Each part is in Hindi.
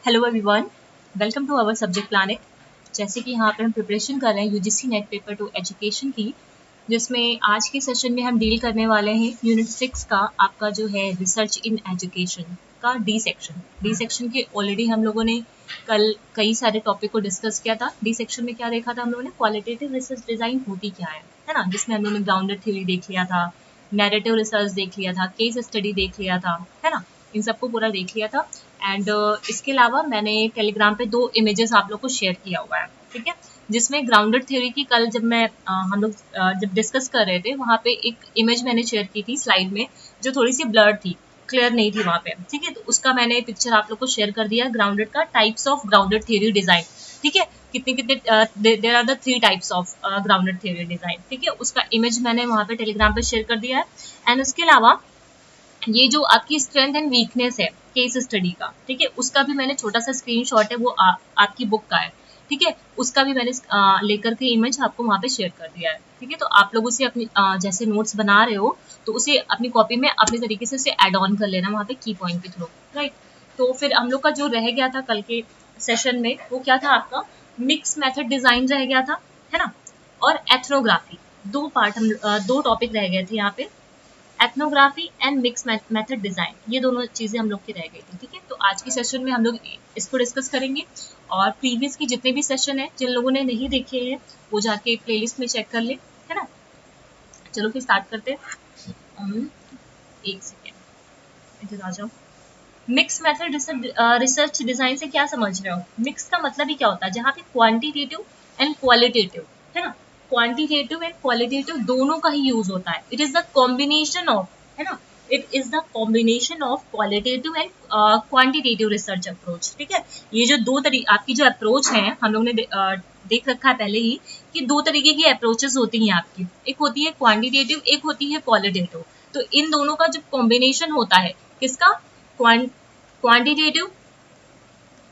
Hello everyone, welcome to our subject planet. जैसे कि यहाँ पे हम प्रिपरेशन कर रहे हैं यूजीसी नेट पेपर 2 एजुकेशन की, जिसमें आज के सेशन में हम डील करने वाले हैं यूनिट 6 का आपका जो है रिसर्च इन एजुकेशन का डी सेक्शन। डी सेक्शन के ऑलरेडी हम लोगों ने कल कई सारे टॉपिक को डिस्कस किया था। डी सेक्शन में क्या देखा था हम लोगों ने, क्वालिटेटिव रिसर्च डिज़ाइन होती क्या है ना, जिसमें हम लोगों ने ग्राउंडेड थ्योरी देख लिया था, नैरेटिव रिसर्च देख लिया था, केस स्टडी देख लिया था, है ना, इन सबको पूरा देख लिया था। एंड इसके अलावा मैंने टेलीग्राम पे 2 इमेजेस आप लोग को शेयर किया हुआ है, ठीक है, जिसमें ग्राउंडेड थ्योरी की कल जब मैं हम लोग जब डिस्कस कर रहे थे वहाँ पे एक इमेज मैंने शेयर की थी स्लाइड में, जो थोड़ी सी ब्लर्ड थी, क्लियर नहीं थी वहाँ पे, ठीक है, तो उसका मैंने पिक्चर आप लोग को शेयर कर दिया ग्राउंडेड का, types of grounded theory design, ठीक है, कितने कितने there are the 3 types of grounded theory design, ठीक है, उसका इमेज मैंने वहाँ पे टेलीग्राम पे शेयर कर दिया है। एंड उसके अलावा ये जो आपकी स्ट्रेंथ एंड वीकनेस है केस स्टडी का, ठीक है, उसका भी मैंने छोटा सा स्क्रीनशॉट है, वो आपकी बुक का है, ठीक है, उसका भी मैंने लेकर के इमेज आपको वहाँ पे शेयर कर दिया है, ठीक है, तो आप लोग उसे अपनी जैसे नोट्स बना रहे हो तो उसे अपनी कॉपी में अपने तरीके से उसे ऐड ऑन कर लेना वहाँ पे की पॉइंट के थ्रू, राइट। तो फिर हम लोग का जो रह गया था कल के सेशन में वो क्या था, आपका मिक्स मेथड डिजाइन रह गया था, है ना, और एथनोग्राफी, 2 पार्ट हम 2 टॉपिक रह गए थे यहाँ पे, ethnography and mix method design, ये दोनों चीजें हम लोग की रह गई थी, ठीक है। तो आज के सेशन में हम लोग इसको डिस्कस करेंगे, और प्रीवियस की जितने भी सेशन है जिन लोगों ने नहीं देखे हैं वो जाके प्लेलिस्ट में चेक कर ले, है ना। चलो फिर स्टार्ट करते हैं। एक सेकेंड इधर आ जाओ। मिक्स मेथड रिसर्च डिजाइन से क्या समझ रहे हो? मिक्स का मतलब ही क्या होता है, जहाँ पे क्वांटिटेटिव एंड क्वालिटेटिव, है ना, क्वांटिटेटिव एंड क्वालिटेटिव दोनों का ही यूज होता है। It is the combination of, है ना, it is the combination of qualitative and quantitative research approach, ठीक है। ये जो दो तरीके आपकी जो अप्रोच है हम लोग ने देख रखा है पहले ही कि 2 तरीके की अप्रोचेस होती हैं आपकी, एक होती है क्वांटिटेटिव, एक होती है क्वालिटेटिव। तो इन दोनों का जब कॉम्बिनेशन होता है, किसका, क्वांटिटेटिव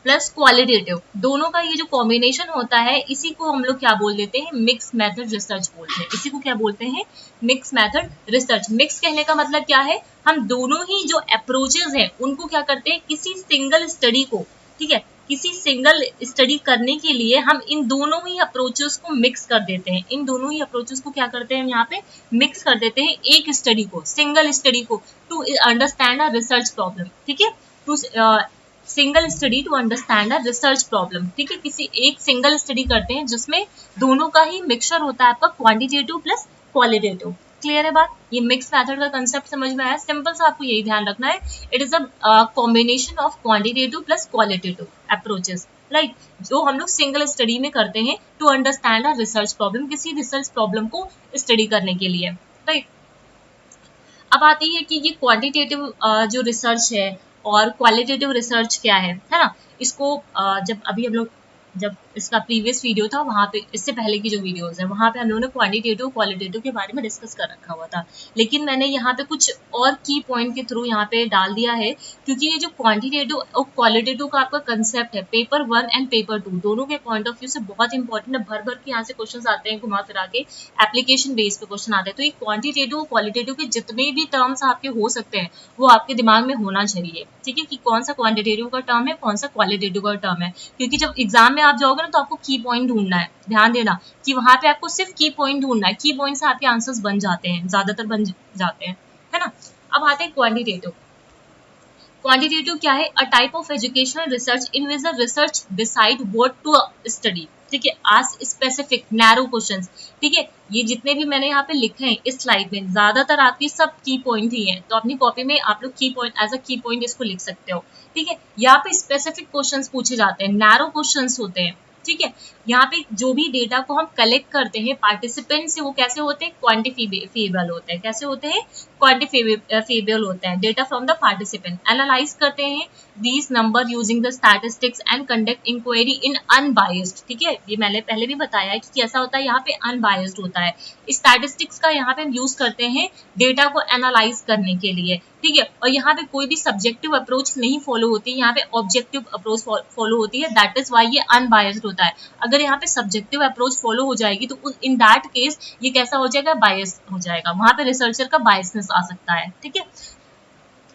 प्लस क्वालिटेटिव, दोनों का ये जो कॉम्बिनेशन होता है इसी को हम लोग क्या बोल देते हैं, मिक्स मेथड रिसर्च बोलते हैं। इसी को क्या बोलते हैं, मिक्स मेथड रिसर्च। मिक्स कहने का मतलब क्या है, हम दोनों ही जो अप्रोचेस हैं उनको क्या करते हैं, किसी सिंगल स्टडी को, ठीक है, किसी सिंगल स्टडी करने के लिए हम इन दोनों ही अप्रोचेस को मिक्स कर देते हैं। इन दोनों ही अप्रोचेस को क्या करते हैं हम यहाँ पे मिक्स कर देते हैं एक स्टडी को, सिंगल स्टडी को, to understand a research problem, ठीक है, to single study to understand a research problem, ठीक है, किसी एक सिंगल स्टडी करते हैं जिसमें दोनों का ही मिक्सचर होता है आपका क्वांटिटेटिव प्लस क्वालिटेटिव। क्लियर है बात, ये मिक्स मेथड का कंसेप्ट समझ में आया, सिंपल सा आपको यही ध्यान रखना है, it is a combination of quantitative plus qualitative approaches, right, जो हम लोग सिंगल स्टडी में करते हैं to understand a research problem, किसी रिसर्च प्रॉब्लम को स्टडी करने के लिए, राइट। अब आती है कि ये क्वांटिटेटिव जो रिसर्च है और क्वालिटेटिव रिसर्च क्या है ना, इसको जब अभी हम लोग जब इसका प्रीवियस वीडियो था वहाँ पे, इससे पहले की जो वीडियोस है वहाँ पे हम लोगों ने क्वांटिटेटिव क्वालिटेटिव के बारे में डिस्कस कर रखा हुआ था, लेकिन मैंने यहाँ पे कुछ और की पॉइंट के थ्रू यहाँ पे डाल दिया है, क्योंकि ये जो क्वांटिटेटिव और क्वालिटेटिव का आपका कंसेप्ट है पेपर 1 एंड पेपर 2 दोनों के पॉइंट ऑफ व्यू से बहुत इंपॉर्टेंट है, भर भर के यहाँ से क्वेश्चन आते हैं घुमा फिरा के, एप्लीकेशन बेस पे क्वेश्चन आते हैं। तो ये क्वांटिटेटिव और क्वालिटेटिव के जितने भी टर्म्स आपके हो सकते हैं वो आपके दिमाग में होना चाहिए, ठीक है, कि कौन सा क्वांटिटेटिव का टर्म है कौन सा क्वालिटेटिव का टर्म है, क्योंकि जब एग्जाम में आप जाओगे ना तो आपको की पॉइंट ढूंढना है, ध्यान देना कि वहां पे आपको सिर्फ की पॉइंट ढूंढना है, की पॉइंट से आपके आंसर्स बन जाते हैं, ज्यादातर बन जाते हैं, है ना। अब आते हैं क्वांटिटेटिव। क्वांटिटेटिव क्या है, a type of educational research in which the research decide what to study, ठीक है, आस्क स्पेसिफिक नैरो क्वेश्चंस, ठीक है, ये जितने भी मैंने यहाँ पे लिखे हैं इस स्लाइड में ज्यादातर आपकी सब की पॉइंट ही है, तो अपनी कॉपी में आप लोग की पॉइंट एज अ की पॉइंट इसको लिख सकते हो, ठीक है। यहाँ पे स्पेसिफिक क्वेश्चंस पूछे जाते हैं, नैरो क्वेश्चंस होते हैं, ठीक है। यहाँ पे जो भी डेटा को हम कलेक्ट करते हैं पार्टिसिपेंट से वो कैसे होते हैं, क्वांटिफिएबल होते हैं, कैसे होते हैं, क्वांटिफिएबल होते हैं, data from the participant, analyse करते हैं these number using the statistics and conduct inquiry in unbiased, ठीक है, ये मैंने पहले भी बताया है कि कैसा होता है, यहाँ पे अनबायस्ड होता है, स्टैटिस्टिक्स का यहाँ पे हम यूज करते हैं डेटा को एनालाइज करने के लिए, ठीक है, और यहाँ पे कोई भी सब्जेक्टिव अप्रोच नहीं फॉलो होती है, यहाँ पे ऑब्जेक्टिव अप्रोच फॉलो होती है, दैट इज वाई ये अनबायस्ड होता है। अगर यहाँ पे सब्जेक्टिव अप्रोच फॉलो हो जाएगी तो इन दैट केस ये कैसा हो जाएगा, बायस हो जाएगा, वहां पे रिसर्चर का बायसनेस आ सकता है, ठीक है।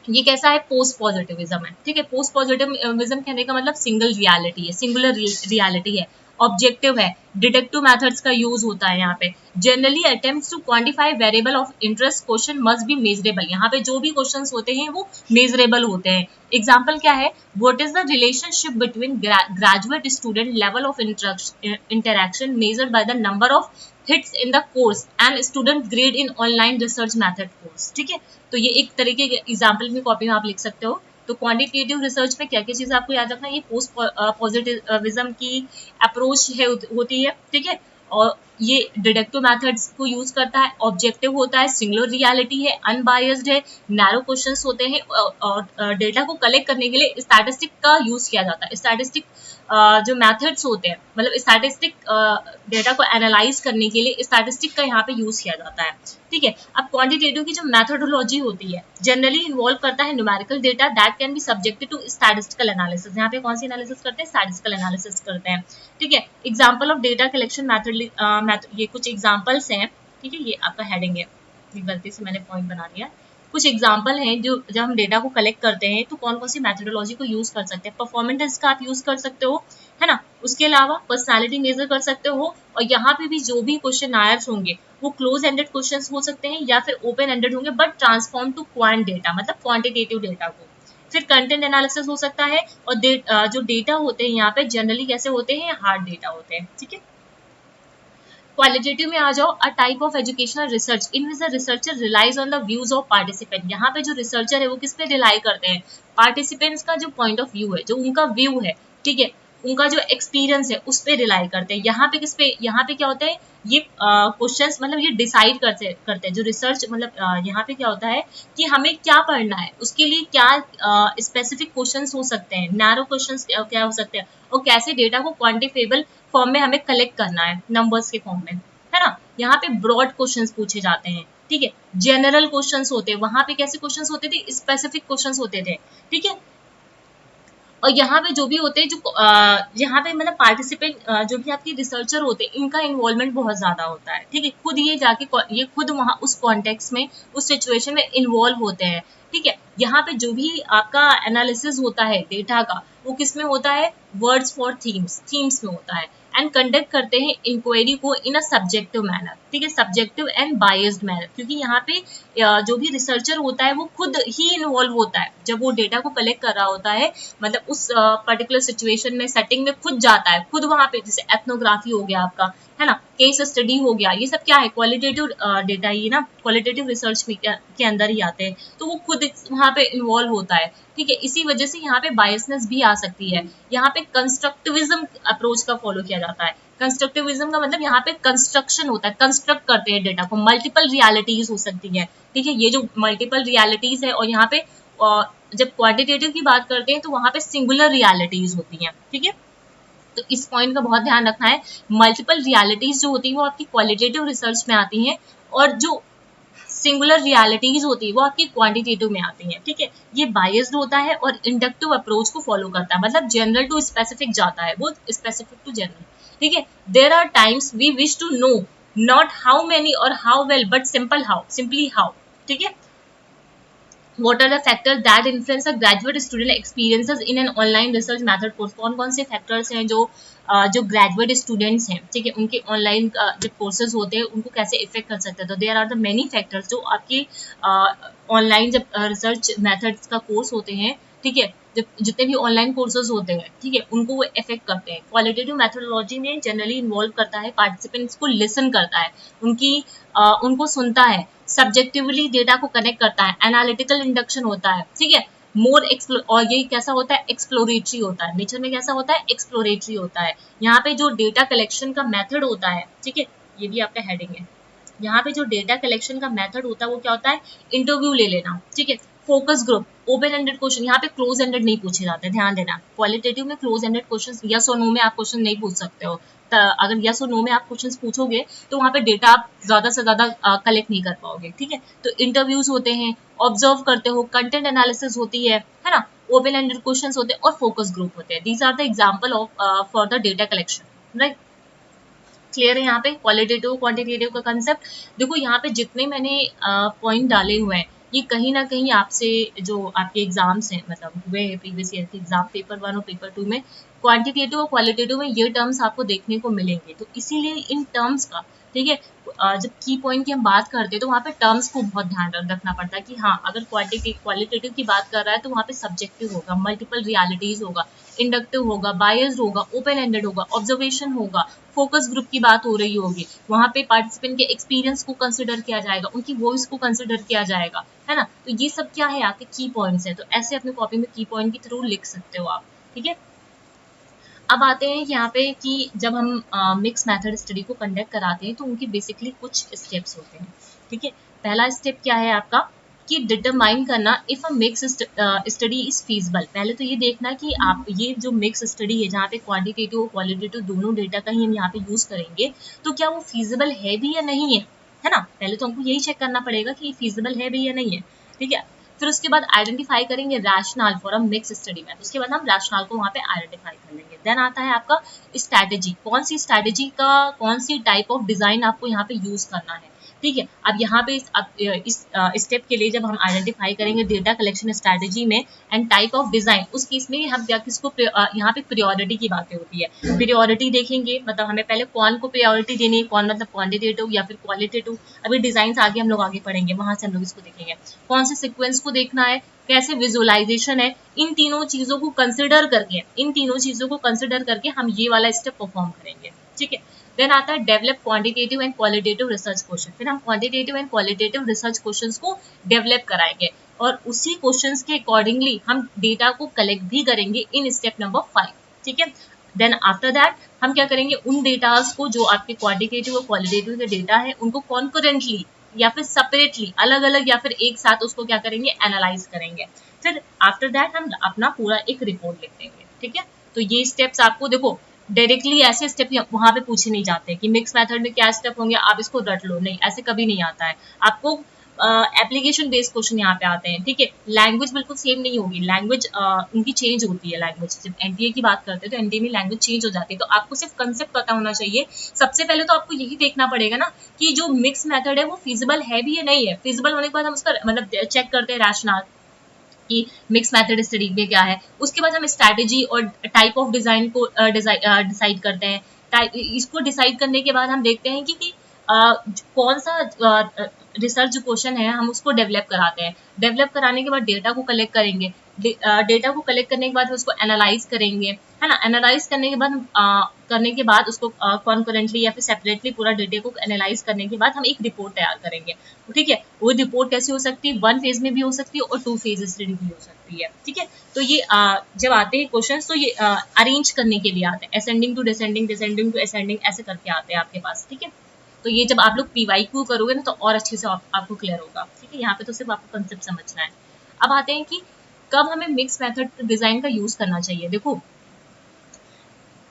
ये कैसा है, पोस्ट पॉजिटिविज्म है, ठीक है। पोस्ट पॉजिटिविज्म कहने का मतलब सिंगल रियलिटी है, सिंगुलर रियलिटी है, ऑब्जेक्टिव है, डिडक्टिव मेथड्स का यूज होता है यहाँ पे। Generally attempts to quantify variable of interest question must be measurable, यहाँ पे जो भी क्वेश्चंस होते हैं वो मेजरेबल होते हैं। एग्जांपल क्या है, what is the relationship between graduate student level of interaction measured by the number of hits in the course and student grade in online research method course, ठीक है। तो ये एक तरीके के एग्जाम्पल में कॉपी में आप लिख सकते हो। तो क्वांटिटेटिव रिसर्च में क्या क्या चीज़ आपको याद रखना है, ये पोस्ट पॉजिटिविज्म की अप्रोच है होती है, ठीक है। और ये डिडक्टिव मेथड्स को यूज करता है, ऑब्जेक्टिव होता है, सिंगुलर रियलिटी है, अनबायस्ड है, नैरो क्वेश्चंस होते हैं, और डेटा को कलेक्ट करने के लिए स्टैटिस्टिक का यूज किया जाता है। स्टैटिस्टिक जो मेथड्स होते हैं, मतलब स्टैटिस्टिक डेटा को एनालाइज करने के लिए स्टैटिस्टिक का यहाँ पे यूज किया जाता है, ठीक है। अब क्वांटिटेटिव की जो मेथोडोलॉजी होती है जनरली इन्वॉल्व करता है numerical data that can be subjected to statistical analysis. यहाँ पे कौन सी एनालिसिस करते हैं, स्टैटिस्टिकल एनालिसिस करते हैं, ठीक है। Example of data collection method, ये कुछ एग्जाम्पल्स हैं, ठीक है। ये आपका हेडिंग है, ये गलती से मैंने पॉइंट बना दिया। कुछ एग्जाम्पल हैं जो जब हम डेटा को कलेक्ट करते हैं तो कौन कौन सी मेथोडोलॉजी को यूज कर सकते हैं। परफॉर्मेंस टेस्ट का आप यूज कर सकते हो, है ना। उसके अलावा पर्सनालिटी मेजर कर सकते हो, और यहाँ पे भी जो भी क्वेश्चन आयर्स होंगे वो क्लोज एंडेड क्वेश्चंस हो सकते हैं या फिर ओपन एंडेड होंगे, but transform to quant data, मतलब क्वांटिटेटिव डेटा को। फिर कंटेंट एनालिसिस हो सकता है, और जो डेटा होते हैं यहाँ पे जनरली कैसे होते हैं, हार्ड डेटा होते हैं, ठीक है। क्वालिटेटिव में आ जाओ, a type of educational research in which the researcher relies on the views of participant. यहाँ पे जो रिसर्चर है वो किस पे रिलाई करते हैं, पार्टिसिपेंट्स का जो पॉइंट ऑफ व्यू है, जो उनका व्यू है, ठीक है, उनका जो एक्सपीरियंस है उस पे रिलाई करते हैं। यहाँ पे किस पे, यहाँ पे क्या होता है, ये क्वेश्चंस मतलब ये डिसाइड करते हैं जो रिसर्च, मतलब यहाँ पे क्या होता है कि हमें क्या पढ़ना है, उसके लिए क्या स्पेसिफिक क्वेश्चंस हो सकते हैं, नैरो क्वेश्चंस क्या हो सकते हैं, और कैसे डेटा को क्वांटिफेबल फॉर्म में हमें कलेक्ट करना है, नंबर्स के फॉर्म में, है ना। यहाँ पे ब्रॉड क्वेश्चंस पूछे जाते हैं, ठीक है। जनरल क्वेश्चंस होते हैं, वहां पे कैसे क्वेश्चंस होते थे, स्पेसिफिक क्वेश्चंस होते थे, ठीक है। और यहाँ पे जो भी होते हैं, जो यहाँ पे मतलब पार्टिसिपेंट जो भी आपके रिसर्चर होते हैं, इनका इन्वॉल्वमेंट बहुत ज्यादा होता है, ठीक है। खुद ये जाके ये खुद वहाँ उस कॉन्टेक्स्ट में, उस सिचुएशन में इन्वॉल्व होते हैं, ठीक है। यहाँ पे जो भी आपका एनालिसिस होता है डेटा का, वो किस में होता है, वर्ड्स फॉर थीम्स में होता है, एंड कंडक्ट करते हैं इंक्वायरी को इन अ सब्जेक्टिव मैनर, ठीक है, सब्जेक्टिव एंड बायस्ड मैनर। क्योंकि यहाँ पे जो भी रिसर्चर होता है वो खुद ही इन्वॉल्व होता है, जब वो डेटा को कलेक्ट कर रहा होता है, मतलब उस पर्टिकुलर सिचुएशन में, सेटिंग में खुद जाता है, खुद वहां पे, जैसे एथनोग्राफी हो गया आपका, है ना, केस स्टडी हो गया, ये सब क्या है, क्वालिटेटिव डेटा ही ना, क्वालिटेटिव रिसर्च के अंदर ही आते हैं, तो वो खुद वहां पे इन्वॉल्व होता है, ठीक है। इसी वजह से यहाँ पे बायसनेस भी आ सकती है। यहाँ पे कंस्ट्रक्टिविज्म अप्रोच का फॉलो किया जाता है। कंस्ट्रक्टिविज्म का मतलब यहाँ पे कंस्ट्रक्शन होता है, कंस्ट्रक्ट करते हैं डेटा को, मल्टीपल रियलिटीज हो सकती है, ठीक है। ये जो मल्टीपल रियलिटीज है, और यहाँ पे जब क्वांटिटेटिव की बात करते हैं तो वहां पे सिंगुलर रियलिटीज होती हैं, ठीक है। तो इस पॉइंट का बहुत ध्यान रखना है। मल्टीपल रियलिटीज जो होती है वो आपकी क्वालिटेटिव रिसर्च में आती हैं, और जो सिंगुलर रियलिटीज होती है वो आपकी क्वांटिटेटिव में आती हैं, ठीक है। ये बायस्ड होता है और इंडक्टिव अप्रोच को फॉलो करता है, मतलब जनरल टू स्पेसिफिक जाता है, वो स्पेसिफिक टू जनरल, ठीक है। There are times we wish to know not how many और how well, but simply how, ठीक है। What are the factors that influence a graduate student experiences in an online research method course? कौन कौन से फैक्टर्स हैं जो ग्रेजुएट स्टूडेंट्स हैं, ठीक है, उनके ऑनलाइन जो कोर्सेज होते हैं उनको कैसे इफेक्ट कर सकते हैं। तो there are the many factors जो आपके ऑनलाइन जब रिसर्च मेथड्स का कोर्स होते हैं, ठीक है, जब जितने भी ऑनलाइन कोर्सेज होते हैं, ठीक है, उनको वो इफेक्ट करते हैं। क्वालिटेटिव मेथोडोलॉजी में जनरली इन्वॉल्व करता है, पार्टिसिपेंट्स को लिसन करता है, उनको सुनता है, सब्जेक्टिवली डेटा को कनेक्ट करता है, एनालिटिकल इंडक्शन होता है, ठीक है। और ये कैसा होता है, एक्सप्लोरेटरी होता है, नेचर में कैसा होता है, एक्सप्लोरेटरी होता है। यहाँ पे जो डेटा कलेक्शन का मेथड होता है, ठीक है, ये भी आपका हेडिंग है। यहाँ पे जो डेटा कलेक्शन का मेथड होता है वो क्या होता है, इंटरव्यू ले लेना, ठीक है, focus group, open ended question. यहाँ पे क्लोज एंडेड नहीं पूछे जाते, ध्यान देना। क्वालिटेटिव में क्लोज एंडेड क्वेश्चन, यस और नो में आप क्वेश्चन नहीं पूछ सकते हो। अगर यस और नो में आप क्वेश्चन पूछोगे तो वहाँ पे डेटा आप ज्यादा से ज्यादा कलेक्ट नहीं कर पाओगे, ठीक है। तो इंटरव्यूज होते हैं, ऑब्जर्व करते हो, कंटेंट एनालिसिस होती है ना, ओपन एंडेड क्वेश्चन होते हैं, और फोकस ग्रुप होते हैं। These are the example of for the data collection, right. Clear है यहाँ पे क्वालिटेटिव क्वांटिटेटिव का कंसेप्ट। देखो यहाँ पे जितने मैंने पॉइंट डाले हुए हैं, ये कहीं ना कहीं आपसे जो आपके एग्जाम्स हैं मतलब हुए प्रीवियस ईयर के एग्जाम पेपर 1 और पेपर 2 में क्वांटिटेटिव और क्वालिटेटिव में ये टर्म्स आपको देखने को मिलेंगे। तो इसीलिए इन टर्म्स का, ठीक है, जब की पॉइंट की हम बात करते हैं तो वहाँ पे टर्म्स को बहुत ध्यान रखना पड़ता है कि हाँ, अगर क्वालिटेटिव की बात कर रहा है तो वहाँ पे सब्जेक्टिव होगा, मल्टीपल रियलिटीज होगा, इंडक्टिव होगा, बायस्ड होगा, ओपन एंडेड होगा, ऑब्जर्वेशन होगा, फोकस ग्रुप की बात हो रही होगी, वहाँ पे पार्टिसिपेंट के एक्सपीरियंस को कंसिडर किया जाएगा, उनकी वॉइस को कंसिडर किया जाएगा, है ना। तो ये सब क्या है, आपके की पॉइंट्स है। तो ऐसे अपनी कॉपी में की पॉइंट के थ्रू लिख सकते हो आप, ठीक है। अब आते हैं यहाँ पे कि जब हम मिक्स मेथड स्टडी को कंडक्ट कराते हैं तो उनकी बेसिकली कुछ स्टेप्स होते हैं, ठीक है। पहला स्टेप क्या है आपका कि डिटरमाइन करना if a mix study is feasible. पहले तो ये देखना कि आप ये जो मिक्स स्टडी है जहाँ पे क्वांटिटेटिव और क्वालिटेटिव दोनों डेटा का ही हम यहाँ पे यूज करेंगे, तो क्या वो फीजिबल है भी या नहीं है ना। पहले तो हमको यही चेक करना पड़ेगा कि फीजिबल है भी या नहीं है, ठीक है। फिर उसके बाद आइडेंटिफाई करेंगे rational for a mix study math, उसके बाद हम रैशनल को वहाँ पे आइडेंटिफाई कर लेंगे। देन आता है आपका स्ट्रैटेजी, कौन सी स्ट्रैटेजी का कौन सी टाइप ऑफ डिजाइन आपको यहाँ पे यूज करना है, ठीक है। अब यहाँ पे इस स्टेप के लिए जब हम आइडेंटिफाई करेंगे डेटा कलेक्शन स्ट्रैटेजी में एंड टाइप ऑफ डिजाइन, उस केस में हम क्या किसको यहाँ पे प्रियोरिटी की बातें होती है। प्रियोरिटी देखेंगे मतलब हमें पहले कौन को प्रियोरिटी देनी है, कौन मतलब क्वांटिटेटिव या फिर क्वालिटेटिव। अभी डिजाइन आगे हम लोग आगे पढ़ेंगे, वहां से हम लोग इसको देखेंगे। कौन से सिक्वेंस को देखना है, कैसे विजुअलाइजेशन है, इन तीनों चीजों को कंसिडर करके हम ये वाला स्टेप परफॉर्म करेंगे, ठीक है। देन आता है develop quantitative and qualitative research question. फिर हम quantitative and qualitative research questions को डेवलप कराएंगे और उसी क्वेश्चंस के अकॉर्डिंगली हम डेटा को कलेक्ट भी करेंगे इन स्टेप नंबर 5, ठीक है। देन आफ्टर दैट हम क्या करेंगे, उन डेटास को जो आपके क्वांटिटेटिव और क्वालिटेटिव के डेटा है उनको कॉन्करेंटली या फिर सेपरेटली अलग अलग या फिर एक साथ उसको क्या करेंगे, एनालाइज करेंगे। फिर आफ्टर दैट हम अपना पूरा एक रिपोर्ट लिख देंगे, ठीक है। तो ये स्टेप्स आपको देखो डायरेक्टली ऐसे स्टेप वहां पे पूछे नहीं जाते कि मिक्स मेथड में क्या स्टेप होंगे आप इसको रट लो, नहीं, ऐसे कभी नहीं आता है आपको। एप्लीकेशन बेस्ड क्वेश्चन यहाँ पे आते हैं, ठीक है। लैंग्वेज बिल्कुल सेम नहीं होगी, लैंग्वेज उनकी चेंज होती है। लैंग्वेज जब एनटीए की बात करते हैं तो एनटीए में लैंग्वेज चेंज हो जाती है, तो आपको सिर्फ कंसेप्ट पता होना चाहिए। सबसे पहले तो आपको यही देखना पड़ेगा ना कि जो मिक्स मेथड है वो फिजिबल है भी या नहीं है। फिजिबल होने के बाद हम उसका मतलब चेक करते हैं रैशनल कि मिक्स मेथड स्टडी में क्या है। उसके बाद हम स्ट्रैटेजी और टाइप ऑफ डिजाइन को डिसाइड करते हैं। इसको डिसाइड करने के बाद हम देखते हैं कि कौन सा रिसर्च जो क्वेश्चन है हम उसको डेवलप कराते हैं। डेवलप कराने के बाद डेटा को कलेक्ट करेंगे। डेटा को कलेक्ट करने के बाद उसको एनालाइज करेंगे, है ना। एनालाइज करने के बाद उसको कॉन्करेंटली या फिर सेपरेटली पूरा डेटा को एनालाइज करने के बाद हम एक रिपोर्ट तैयार करेंगे, ठीक है। वो रिपोर्ट कैसी हो सकती है, 1 फेज में भी हो सकती है और 2 फेज स्टडी भी हो सकती है, ठीक है। तो ये जब आते हैं क्वेश्चन तो ये अरेंज करने के लिए आते हैं, ascending to descending, descending to ascending, ऐसे करके आते हैं आपके पास, ठीक है। तो ये जब आप लोग पीवाईक्यू करोगे ना तो और अच्छे से आपको क्लियर होगा, ठीक है। यहाँ पे तो सिर्फ आपको कंसेप्ट समझना है। अब आते हैं कि कब हमें मिक्स मेथड डिजाइन का यूज करना चाहिए। देखो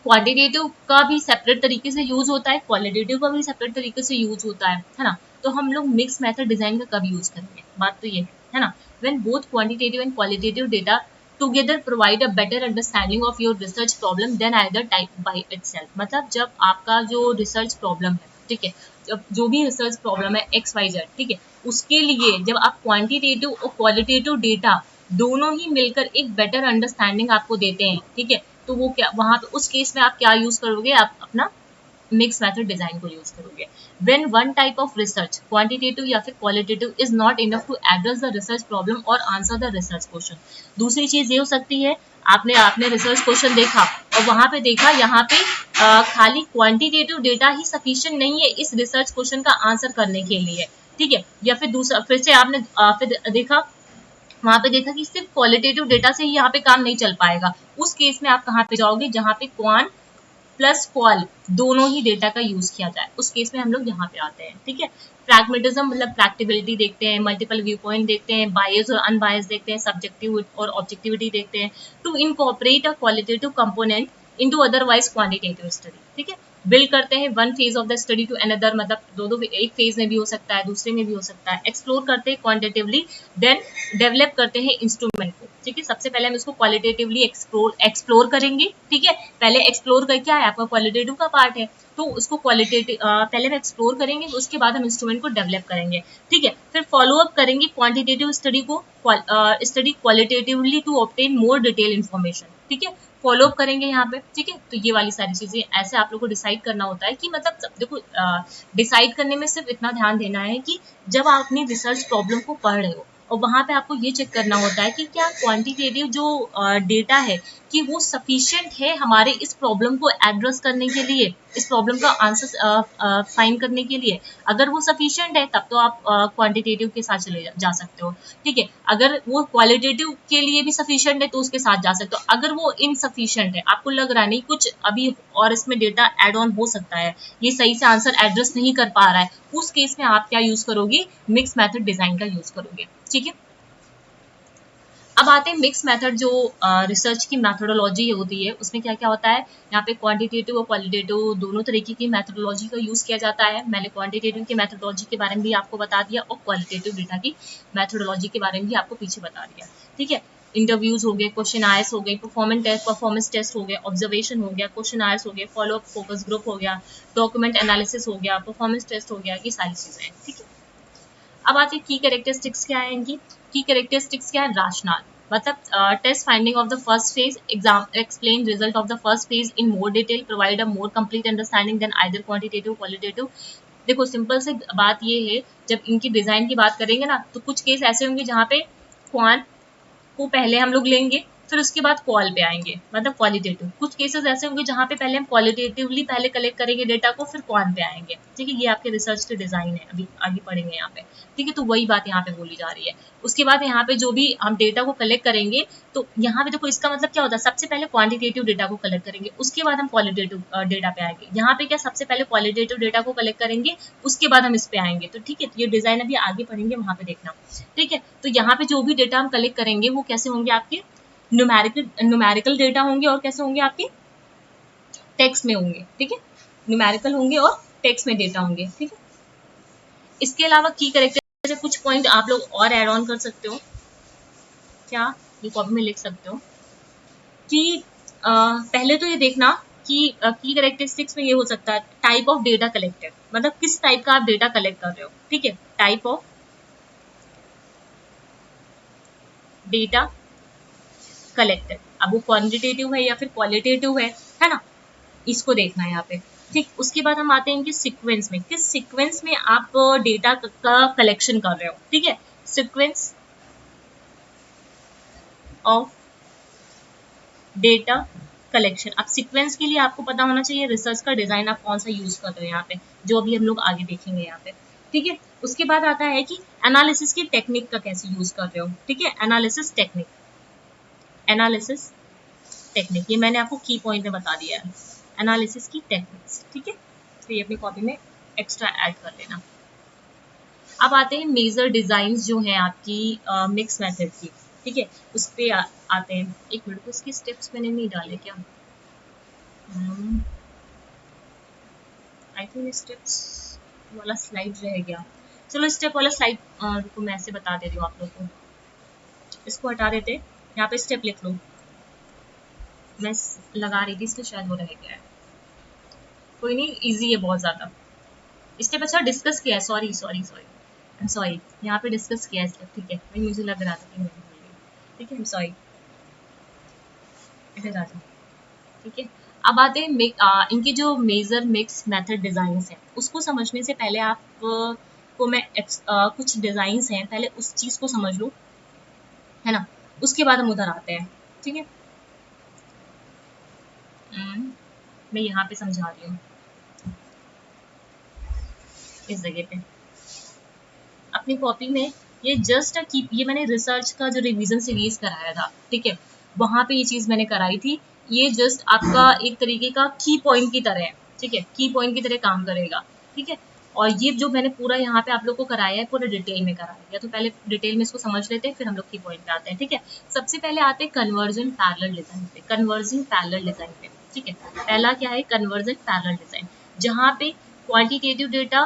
क्वांटिटेटिव का भी सेपरेट तरीके से यूज होता है, क्वालिटेटिव का भी सेपरेट तरीके से यूज होता है ना। तो हम लोग मिक्स मेथड डिजाइन का कब यूज करेंगे, बात तो ये है ना। When both quantitative and qualitative data together provide a better understanding of your research problem than either type by itself. मतलब जब आपका जो रिसर्च प्रॉब्लम है, ठीक है, जब जो भी रिसर्च प्रॉब्लम है XYZ, ठीक है, उसके लिए जब आप क्वांटिटेटिव और क्वालिटेटिव डेटा दोनों ही मिलकर एक बेटर अंडरस्टैंडिंग आपको देते हैं, ठीक है, तो वो क्या वहां पे उस केस में आप क्या यूज करोगे, आप अपना मिक्स मेथड डिजाइन को यूज करोगे। When one type of research quantitative या फिर qualitative is not enough to address the research problem और आंसर द रिसर्च क्वेश्चन। दूसरी चीज ये हो सकती है, आपने रिसर्च क्वेश्चन देखा और वहां पे देखा यहाँ पे खाली क्वांटिटेटिव डेटा ही सफिशिएंट नहीं है इस रिसर्च क्वेश्चन का आंसर करने के लिए, ठीक है। या फिर दूसरा फिर से आपने फिर देखा वहां पे देखा कि सिर्फ क्वालिटेटिव डेटा से ही यहाँ पे काम नहीं चल पाएगा। उस केस में आप कहाँ पे जाओगे, जहाँ पे क्वान प्लस क्वाल दोनों ही डेटा का यूज किया जाए, उस केस में हम लोग यहाँ पे आते हैं, ठीक है। प्रैग्मेटिज्म मतलब प्रैक्टिबिलिटी देखते हैं, मल्टीपल व्यू पॉइंट देखते हैं, बायस और अनबायस देखते हैं, सब्जेक्टिव और ऑब्जेक्टिविटी देखते हैं, to incorporate a qualitative component into otherwise quantitative study, ठीक है। बिल्ड करते हैं one phase of the study to another, मतलब दो एक फेज में भी हो सकता है, दूसरे में भी हो सकता है। एक्सप्लोर करते हैं क्वांटिटेटिवली, देन डेवलप करते हैं इंस्ट्रूमेंट को, ठीक है। सबसे पहले हम इसको क्वालिटेटिवली एक्सप्लोर करेंगे, ठीक है। पहले एक्सप्लोर करके आए, आपका क्वालिटेटिव का पार्ट है, तो उसको क्वालिटेटिव पहले हम एक्सप्लोर करेंगे, उसके बाद हम इंस्ट्रूमेंट को डेवलप करेंगे, ठीक है। फिर फॉलो अप करेंगे क्वांटिटेटिव स्टडी को, study qualitatively to obtain more detail information, ठीक है। फॉलो अप करेंगे यहाँ पे, ठीक है। तो ये वाली सारी चीजें ऐसे आप लोग को डिसाइड करना होता है कि मतलब देखो, डिसाइड करने में सिर्फ इतना ध्यान देना है कि जब आप अपनी रिसर्च प्रॉब्लम को पढ़ रहे हो और वहां पे आपको ये चेक करना होता है कि क्या क्वांटिटेटिव जो डेटा है कि वो सफिशिएंट है हमारे इस प्रॉब्लम को एड्रेस करने के लिए, इस प्रॉब्लम का आंसर फाइंड करने के लिए। अगर वो सफिशिएंट है तब तो आप क्वांटिटेटिव के साथ चले जा सकते हो, ठीक है। अगर वो क्वालिटेटिव के लिए भी सफिशिएंट है तो उसके साथ जा सकते हो। अगर वो इनसफिशिएंट है, आपको लग रहा नहीं कुछ अभी और इसमें डेटा एड ऑन हो सकता है, ये सही से आंसर एड्रेस नहीं कर पा रहा है, उस केस में आप क्या यूज करोगे, मिक्स मेथड डिजाइन का यूज करोगे, ठीक है। अब आते हैं मिक्स मेथड, जो रिसर्च की मेथोडोलॉजी होती है उसमें क्या क्या होता है। यहाँ पे क्वांटिटेटिव और क्वालिटेटिव दोनों तरीके की मेथोडोलॉजी का यूज किया जाता है। मैंने क्वांटिटेटिव की मेथोडोलॉजी के बारे में भी आपको बता दिया और क्वालिटेटिव डेटा की मेथोडोलॉजी के बारे में भी आपको पीछे बता दिया, ठीक है। इंटरव्यूज हो गए, क्वेश्चन आयर्स हो गए, परफॉर्मेंस टेस्ट हो गया, ऑब्जर्वेशन हो गया, क्वेश्चन आयर्स हो गए, फॉलो अप फोकस ग्रुप हो गया, डॉक्यूमेंट एनालिसिस हो गया, परफॉर्मेंस टेस्ट हो गया, ये सारी चीजें हैं, ठीक है। अब आते हैं की कैरेक्टरिस्टिक्स क्या है इनकी। की कैरेक्टरिस्टिक्स क्या है, राशनल, मतलब test finding of the first phase, exam explain result of the first phase in more detail, provide a more complete understanding than either quantitative qualitative. देखो सिंपल से बात ये है, जब इनकी डिजाइन की बात करेंगे ना तो कुछ केस ऐसे होंगे जहाँ पे क्वांट को पहले हम लोग लेंगे, फिर उसके बाद क्वाल पे आएंगे, मतलब क्वालिटेटिव। कुछ केसेस ऐसे होंगे जहाँ पे पहले हम क्वालिटेटिवली पहले कलेक्ट करेंगे डेटा को, फिर क्वान पे आएंगे, ठीक है। ये आपके रिसर्च के डिजाइन है, अभी आगे पढ़ेंगे यहाँ पे, ठीक है। तो वही बात यहाँ पे बोली जा रही है। उसके बाद यहाँ पे जो भी हम डेटा को कलेक्ट करेंगे, तो यहाँ पे देखो इसका मतलब क्या होता है, सबसे पहले क्वांटिटेटिव डेटा को कलेक्ट करेंगे, उसके बाद हम क्वालिटेटिव डेटा पे आएंगे। यहाँ पे क्या, सबसे पहले क्वालिटेटिव डेटा को कलेक्ट करेंगे, उसके बाद हम इस पे आएंगे, तो ठीक है। तो ये डिजाइन अभी आगे पढ़ेंगे, वहां पे देखना, ठीक है। तो यहाँ पे जो भी डेटा हम कलेक्ट करेंगे वो कैसे होंगे, आपके न्यूमेरिकल डेटा होंगे और कैसे होंगे, आपके टेक्स्ट में होंगे, ठीक है। न्यूमेरिकल होंगे और टेक्स्ट में डेटा होंगे, ठीक है। इसके अलावा की कैरेक्टर से कुछ पॉइंट आप लोग और ऐड ऑन कर सकते हो, क्या ये कॉपी में लिख सकते हो कि पहले तो ये देखना कि की कैरेक्टरिस्टिक्स में ये हो सकता है टाइप ऑफ डेटा कलेक्टेड, मतलब किस टाइप का आप डेटा कलेक्ट कर रहे हो, ठीक है। टाइप ऑफ डेटा कलेक्टेड, अब वो क्वांटिटेटिव है या फिर क्वालिटेटिव है ना, इसको देखना है यहाँ पे, ठीक। उसके बाद हम आते हैं कि सीक्वेंस में, किस सीक्वेंस में आप डेटा का कलेक्शन कर रहे हो, ठीक है। Sequence of data collection. अब सीक्वेंस के लिए आपको पता होना चाहिए रिसर्च का डिजाइन आप कौन सा यूज कर रहे हो यहाँ पे, जो अभी हम लोग आगे देखेंगे यहाँ पे, ठीक है। उसके बाद आता है कि एनालिसिस की टेक्निक का कैसे यूज कर रहे हो, ठीक है। एनालिसिस टेक्निक, एनालिसिस टेक्निक ये मैंने आपको की पॉइंट में बता दिया है, एनालिसिस की टेक्निक्स, ठीक है। तो ये अपनी कॉपी में एक्स्ट्रा ऐड कर लेना। अब आते हैं मेजर डिजाइन जो है आपकी मिक्स मेथड की, ठीक है। उस पे आते हैं। एक मिनट, को इसके स्टेप्स मैंने नहीं डाले क्या, आई थिंक स्टेप्स वाला स्लाइड रह गया। चलो स्टेप वाला स्लाइड को मैं ऐसे बता दे रही हूँ आप लोग को, इसको हटा देते, यहाँ पे स्टेप लिख लो, मैं लगा रही थी इसलिए शायद वो रह गया है, कोई नहीं, इजी है बहुत ज्यादा। स्टेप अच्छा डिस्कस किया है, सॉरी सॉरी सॉरी सॉरी, यहाँ पे डिस्कस किया है स्टेप, ठीक है। वही मुझे लग रहा था कि मैं भूल गई, ठीक है, सॉरी, इधर आ जाओ, ठीक है। अब आते हैं इनके जो मेजर मिक्स मेथड डिजाइन हैं, उसको समझने से पहले आप को मैं कुछ डिजाइन हैं, पहले उस चीज को समझ लो, है ना। उसके बाद हम उधर आते हैं, ठीक है। मैं यहाँ पे समझा रही हूँ, इस जगह पे अपनी कॉपी में, ये जस्ट ये मैंने रिसर्च का जो रिवीजन सीरीज कराया था, ठीक है, वहां पे ये चीज मैंने कराई थी। ये जस्ट आपका एक तरीके का की पॉइंट की तरह है, ठीक है, की पॉइंट की तरह काम करेगा, ठीक है। और ये जो मैंने पूरा यहाँ पे आप लोग को कराया है, पूरा डिटेल में कराया है, तो पहले डिटेल में इसको समझ लेते हैं, फिर हम लोग की पॉइंट पे आते हैं, ठीक है। सबसे पहले आते हैं कन्वर्जन पैरेलल डिजाइन पे, कन्वर्जन पैरेलल डिजाइन पे, ठीक है। पहला क्या है, कन्वर्जन पैरेलल डिजाइन, जहाँ पे क्वांटिटेटिव डेटा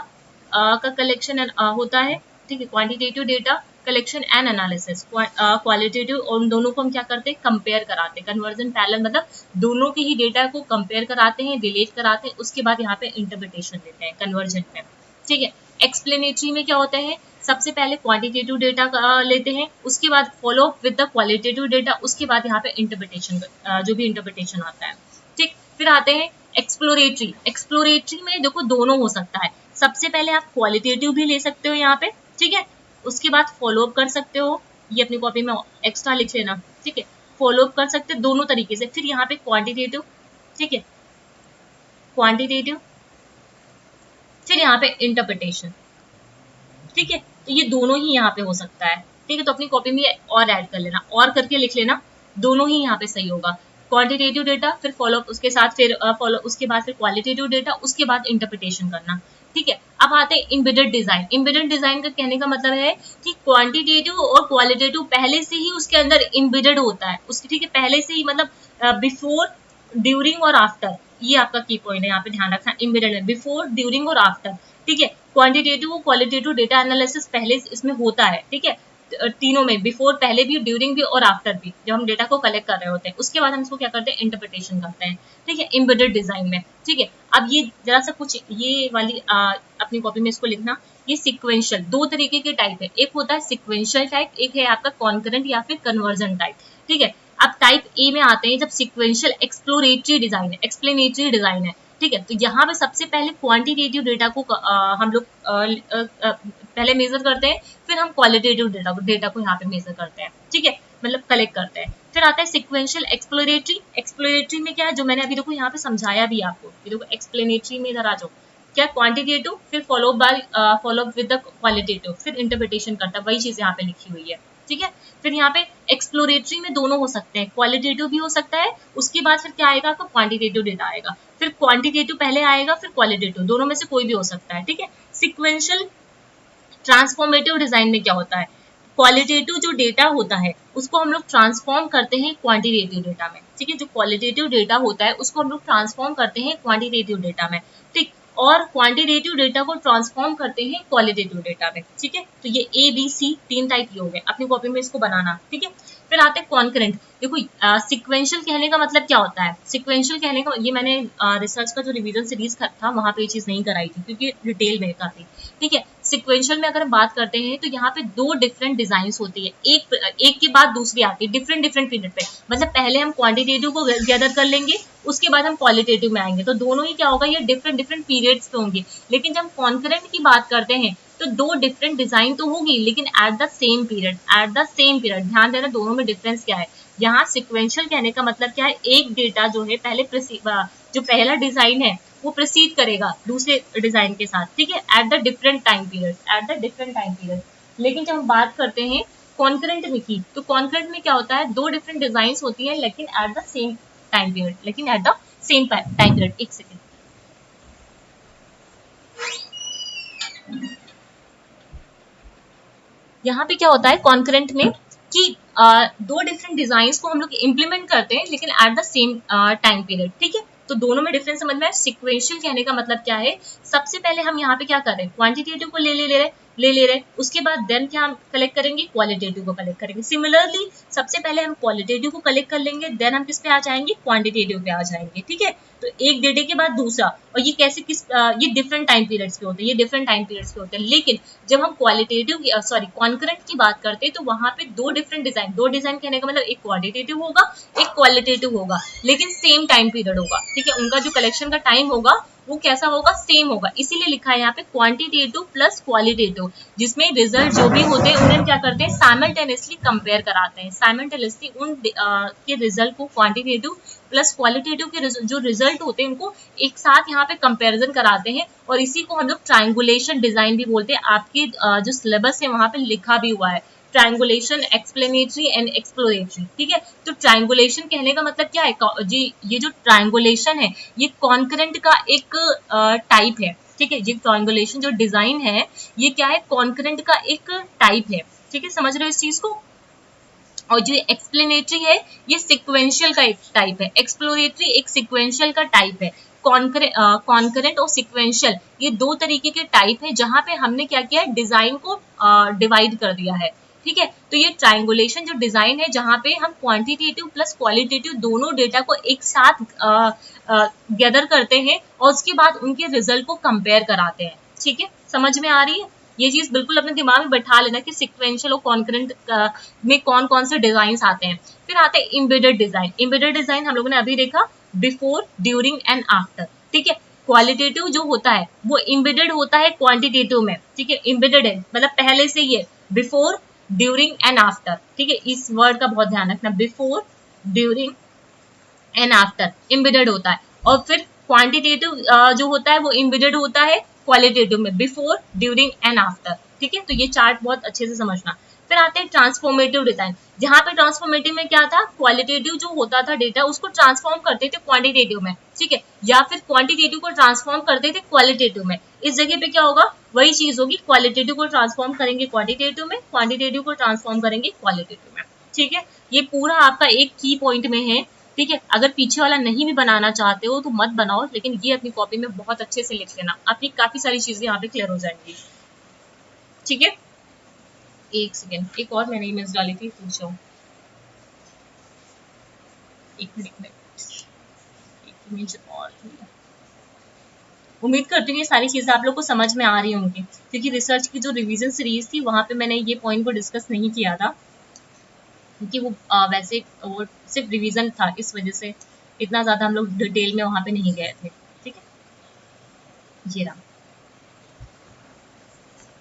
का कलेक्शन होता है, ठीक है। Quantitative data collection and analysis, qualitative, और उन दोनों को हम क्या करते हैं, कंपेयर कराते हैं। कन्वर्जन पैरेलल मतलब दोनों के ही डेटा को कंपेयर कराते हैं, रिलेट कराते हैं, उसके बाद यहाँ पे इंटरप्रिटेशन देते हैं कन्वर्जन में, ठीक है। एक्सप्लेनेटरी में क्या होता है, सबसे पहले क्वांटिटेटिव डेटा लेते हैं, उसके बाद follow with the qualitative data, उसके बाद यहाँ पे इंटरप्रिटेशन, जो भी इंटरप्रिटेशन आता है, ठीक। फिर आते हैं एक्सप्लोरेटरी। एक्सप्लोरेटरी में देखो दोनों हो सकता है, सबसे पहले आप क्वालिटेटिव भी ले सकते हो यहाँ पे, ठीक है, उसके बाद फॉलो अप कर सकते हो, ये अपनी कॉपी में एक्स्ट्रा लिख लेना, ठीक है, फॉलो अप कर सकते हैं दोनों तरीके से। फिर यहाँ पे क्वांटिटेटिव, ठीक है, क्वांटिटेटिव, फिर यहाँ पे इंटरप्रिटेशन, ठीक है, तो ये दोनों ही यहाँ पे हो सकता है, ठीक है। तो अपनी कॉपी में और ऐड कर लेना, और करके लिख लेना, दोनों ही यहाँ पे सही होगा। क्वांटिटेटिव डेटा, फिर फॉलो अप, उसके साथ फिर फॉलो, उसके बाद फिर क्वालिटेटिव डेटा, उसके बाद इंटरप्रिटेशन करना, ठीक है। अब आते हैं एम्बेडेड डिजाइन। एम्बेडेड डिजाइन का कहने का मतलब है कि क्वांटिटेटिव और क्वालिटेटिव पहले से ही उसके अंदर एम्बेडेड होता है, उसके, ठीक है, पहले से ही, मतलब बिफोर, ड्यूरिंग और आफ्टर, ये आपका की पॉइंट है, यहाँ पे ध्यान रखना, एम्बेडेड में बिफोर, ड्यूरिंग और आफ्टर, ठीक है। क्वांटिटेटिव और क्वालिटेटिव डेटा एनालिसिस पहले इसमें होता है, ठीक है, तीनों में, बिफोर पहले भी, ड्यूरिंग भी और आफ्टर भी, जब हम डेटा को कलेक्ट कर रहे होते हैं, उसके बाद हम इसको क्या करते हैं, इंटरप्रिटेशन करते हैं, ठीक है, एम्बेडेड डिजाइन में, ठीक है। अब ये जरा सा कुछ ये वाली अपनी कॉपी में इसको लिखना, ये सिक्वेंशियल, दो तरीके के टाइप है, एक होता है सिक्वेंशियल टाइप, एक है आपका कॉन्करेंट या फिर कन्वर्जन टाइप, ठीक है। अब टाइप ए में आते हैं जब सिक्वेंशियल एक्सप्लोरेटरी डिजाइन है, एक्सप्लेनेटरी डिजाइन है, ठीक है। तो यहाँ पे सबसे पहले क्वांटिटेटिव डेटा को हम लोग पहले मेजर करते हैं, फिर हम क्वालिटेटिव डेटा को यहाँ पे मेजर करते हैं, ठीक है, मतलब कलेक्ट करते हैं। फिर आता है सिक्वेंशियल एक्सप्लोरेटरी। एक्सप्लोरेटरी में क्या है, जो मैंने अभी देखो यहाँ पे समझाया भी आपको, ये देखो एक्सप्लेनेटरी में इधर आ जाओ, क्या क्वांटिटेटिव, फिर फॉलो विद द क्वालिटेटिव, फिर इंटरप्रिटेशन करता है, वही चीज यहाँ पे लिखी हुई है, ठीक है। फिर यहाँ पे एक्सप्लोरेटरी में दोनों हो सकते हैं, क्वालिटेटिव भी हो सकता है, उसके बाद फिर क्या आएगा, आपका क्वांटिटेटिव डेटा आएगा, फिर क्वांटिटेटिव पहले आएगा, फिर क्वालिटेटिव, दोनों में से कोई भी हो सकता है, ठीक है। सिक्वेंशियल ट्रांसफॉर्मेटिव डिजाइन में क्या होता है, क्वालिटेटिव जो डेटा होता है उसको हम लोग ट्रांसफॉर्म करते हैं क्वांटिटेटिव डेटा में, ठीक है, जो क्वालिटेटिव डेटा होता है उसको हम लोग ट्रांसफॉर्म करते हैं क्वांटिटेटिव डेटा में, ठीक, और क्वांटिटेटिव डेटा को ट्रांसफॉर्म करते हैं क्वालिटेटिव डेटा में, ठीक है। तो ये ABC 3 टाइप के हो गए, अपनी कॉपी में इसको बनाना, ठीक है। फिर आते हैं कॉन्करेंट। देखो सिक्वेंशियल कहने का मतलब क्या होता है, सिक्वेंशियल कहने का, ये मैंने रिसर्च का जो रिवीजन सीरीज था वहां पे ये चीज नहीं कराई थी क्योंकि डिटेल में काफी, ठीक है। सिक्वेंशियल में अगर हम बात करते हैं तो यहाँ पे दो डिफरेंट डिजाइन्स होती है, एक के बाद दूसरी आती है, डिफरेंट डिफरेंट पीरियड पे, मतलब पहले हम क्वांटिटेटिव को गैदर कर लेंगे, उसके बाद हम क्वालिटेटिव में आएंगे, तो दोनों ही क्या होगा, ये डिफरेंट डिफरेंट पीरियड्स पे होंगे। लेकिन जब हम कॉन्करेंट की बात करते हैं तो दो डिफरेंट डिजाइन तो होगी लेकिन at the same period, eight the same period, ध्यान देना दोनों में डिफरेंस क्या है। यहाँ सिक्वेंशियल कहने का मतलब क्या है, एक डेटा जो है पहले जो पहला डिजाइन है वो प्रोसीड करेगा दूसरे डिजाइन के साथ, ठीक है, at the different time period, at the different time period. लेकिन जब हम बात करते हैं कॉन्करेंट में की, तो कॉन्करेंट में क्या होता है, दो डिफरेंट डिजाइन होती है लेकिन at the same time period, लेकिन at the same time period. एक सेकेंड, यहाँ पे क्या होता है कॉन्करेंट में कि दो डिफरेंट डिजाइन्स को हम लोग इम्प्लीमेंट करते हैं लेकिन at the same time period, ठीक है। तो दोनों में डिफरेंस समझ में है। सिक्वेंशियल कहने का मतलब क्या है, सबसे पहले हम यहाँ पे क्या कर रहे हैं, क्वांटिटेटिव को ले रहे, उसके बाद देन क्या हम कलेक्ट करेंगे, क्वालिटेटिव को कलेक्ट करेंगे। सिमिलरली सबसे पहले हम क्वालिटेटिव को कलेक्ट कर लेंगे, देन हम किस पे आ जाएंगे, क्वांटिटेटिव पे आ जाएंगे, ठीक है। तो एक डेटे के बाद दूसरा, और ये कैसे ये डिफरेंट टाइम पीरियड्स पे होते हैं, ये डिफरेंट टाइम पीरियड्स पे होते हैं। लेकिन जब हम क्वालिटेटिव सॉरी कॉन्करेंट की बात करते हैं तो वहां पे दो डिजाइन कहने का मतलब एक क्वांटिटेटिव होगा, एक क्वालिटेटिव होगा, लेकिन सेम टाइम पीरियड होगा, ठीक है। उनका जो कलेक्शन का टाइम होगा वो कैसा होगा, सेम होगा, इसीलिए लिखा है यहाँ पे क्वांटिटेटिव प्लस क्वालिटेटिव, जिसमें रिजल्ट जो भी होते हैं उन्हें क्या करते हैं, साइमल्टेनियसली कंपेयर कराते हैं, साइमल्टेनियसली उन के रिजल्ट को क्वांटिटेटिव प्लस क्वालिटेटिव के जो रिजल्ट होते हैं उनको एक साथ यहाँ पे कंपैरिजन कराते हैं, और इसी को हम लोग ट्रायंगुलेशन डिजाइन भी बोलते हैं। आपके जो सिलेबस है वहां पे लिखा भी हुआ है ट्रायंगुलेशन, एक्सप्लेनेटरी एंड एक्सप्लोरेटरी, ठीक है। तो ट्रायंगुलेशन कहने का मतलब क्या है जी, ये जो ट्रायंगुलेशन है ये कॉन्करेंट का एक टाइप है, ठीक है। ये ट्रायंगुलेशन जो डिजाइन है ये क्या है, कॉन्करेंट का एक टाइप है, ठीक है, समझ रहे हो इस चीज को। और जो एक्सप्लेनेटरी है ये सिक्वेंशियल का एक टाइप है, एक्सप्लोरेटरी एक सिक्वेंशियल का टाइप है। कॉन्करेंट और सिक्वेंशियल ये दो तरीके के टाइप है, जहां पे हमने क्या किया है, डिजाइन को डिवाइड कर दिया है, ठीक है। तो ये ट्रायंगुलेशन जो डिजाइन है जहाँ पे हम क्वांटिटेटिव प्लस क्वालिटेटिव दोनों डेटा को एक साथ गैदर करते हैं और उसके बाद उनके रिजल्ट को कंपेयर कराते हैं। ठीक है, समझ में आ रही है? ये चीज बिल्कुल अपने दिमाग में बैठा लेना कि सिक्वेंशियल और कॉन्करेंट में कौन कौन से डिजाइन आते हैं। फिर आते हैं इम्बेडेड डिजाइन। इम्बेडेड डिजाइन हम लोगों ने अभी देखा, बिफोर, ड्यूरिंग एंड आफ्टर। ठीक है, क्वालिटेटिव जो होता है वो इम्बेडेड होता है क्वांटिटेटिव में। ठीक है, इम्बेडेड है मतलब पहले से ही है, बिफोर, ड्यूरिंग एंड आफ्टर। ठीक है, इस वर्ड का बहुत ध्यान रखना, before, during and after embedded होता है। और फिर क्वांटिटेटिव जो होता है वो इम्बेडेड होता है क्वालिटेटिव में, बिफोर, ड्यूरिंग एंड आफ्टर। ठीक है, तो ये चार्ट बहुत अच्छे से समझना। फिर आते हैं ट्रांसफॉर्मेटिव डिजाइन। जहां पे ट्रांसफॉर्मेटिव में क्या था, क्वालिटेटिव जो होता था डेटा उसको ट्रांसफॉर्म करते थे क्वांटिटेटिव में। ठीक है, या फिर क्वांटिटेटिव को ट्रांसफॉर्म करते थे क्वालिटेटिव में। इस जगह पे क्या होगा, वही चीज होगी, क्वालिटेटिव को ट्रांसफॉर्म करेंगे क्वांटिटेटिव में, क्वांटिटेटिव को ट्रांसफॉर्म करेंगे क्वालिटेटिव में। ठीक है, ये पूरा आपका एक की पॉइंट में है। ठीक है, अगर पीछे वाला नहीं भी बनाना चाहते हो तो मत बनाओ, लेकिन ये अपनी कॉपी में बहुत अच्छे से लिख लेना, आपकी काफी सारी चीजें यहाँ पे क्लियर हो जाएंगी। ठीक है, एक सेकेंड, एक और मैंने इमेज डाली थी, पूछो, एक मिनट, एक इमेज और थी। उम्मीद करती हूँ ये सारी चीजें आप लोग को समझ में आ रही होंगी, क्योंकि रिसर्च की जो रिवीजन सीरीज थी वहां पे मैंने ये पॉइंट को डिस्कस नहीं किया था, क्योंकि वो वैसे वो सिर्फ रिवीजन था, इस वजह से इतना ज्यादा हम लोग डिटेल में वहां पे नहीं गए थे। ठीक है, ये रहा।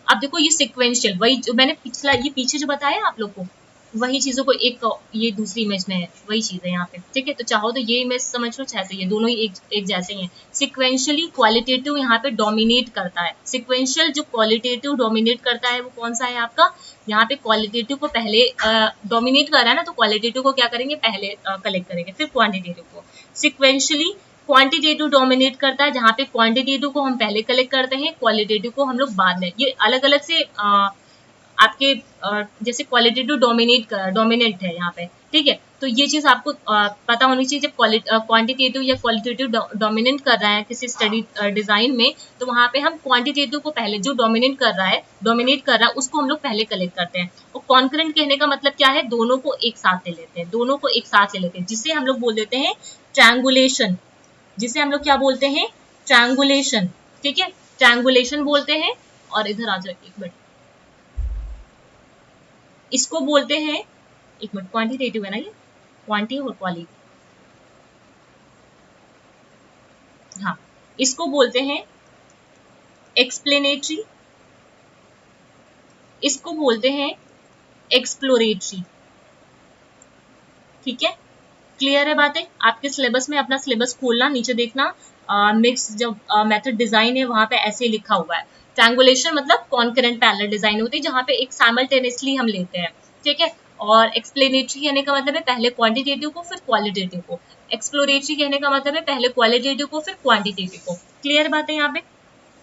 अब देखो ये सिक्वेंशियल, वही जो मैंने पिछला ये पीछे जो बताया आप लोग को, वही चीजों को एक ये दूसरी इमेज में है, वही चीज है यहाँ पे। ठीक है, तो चाहो तो ये इमेज समझ लो, चाहे तो ये, दोनों ही एक जैसे ही हैं। सिक्वेंशियली क्वालिटेटिव यहाँ पे डोमिनेट करता है। सिक्वेंशियल जो क्वालिटेटिव डोमिनेट करता है वो कौन सा है आपका, यहाँ पे क्वालिटेटिव को पहले डोमिनेट कर रहा है ना, तो क्वालिटेटिव को क्या करेंगे, पहले कलेक्ट करेंगे, फिर क्वांटिटेटिव को। सिक्वेंशियली क्वांटिटेटिव डोमिनेट करता है, जहाँ पे क्वांटिटेटिव को हम पहले कलेक्ट करते हैं, क्वालिटेटिव को हम लोग बाद में। ये अलग अलग से आपके जैसे क्वालिटेटिव डोमिनेट है यहाँ पे। ठीक है, तो ये चीज आपको पता होनी चाहिए, जब क्वांटिटेटिव या क्वालिटेटिव डोमिनेट कर रहा है किसी स्टडी डिजाइन में, तो वहां पे हम क्वांटिटेटिव को पहले, जो डोमिनेट कर रहा है उसको हम लोग पहले कलेक्ट करते हैं। और कॉन्करेंट कहने का मतलब क्या है, दोनों को एक साथ ले लेते हैं, दोनों को एक साथ ले लेते हैं, जिसे हम लोग बोल देते हैं ट्रायंगुलेशन, जिसे हम लोग क्या बोलते हैं, ट्रायंगुलेशन। ठीक है, ट्रायंगुलेशन बोलते हैं। और इधर आ जाओ एक मिनट, इसको बोलते हैं, एक मिनट, क्वांटिटेटिव है ना ये, क्वांटी और क्वालिटी, हाँ, इसको बोलते हैं एक्सप्लेनेटरी, इसको बोलते हैं एक्सप्लोरेटरी। ठीक है, क्लियर है बातें? आपके सिलेबस में अपना सिलेबस खोलना, नीचे देखना, मिक्स जो मेथड डिजाइन है वहां पे ऐसे लिखा हुआ है। ट्रायंगुलेशन मतलब कॉन्करेंट पैरेलल डिजाइन होती है, जहां पे एक साइमल्टेनियसली हम लेते हैं। ठीक है, और एक्सप्लेनेटरी कहने का मतलब है पहले क्वांटिटेटिव को फिर क्वालिटेटिव को। एक्सप्लोरेटरी कहने का मतलब है पहले क्वालिटेटिव को फिर क्वांटिटेटिव को। क्लियर बात है यहाँ पे?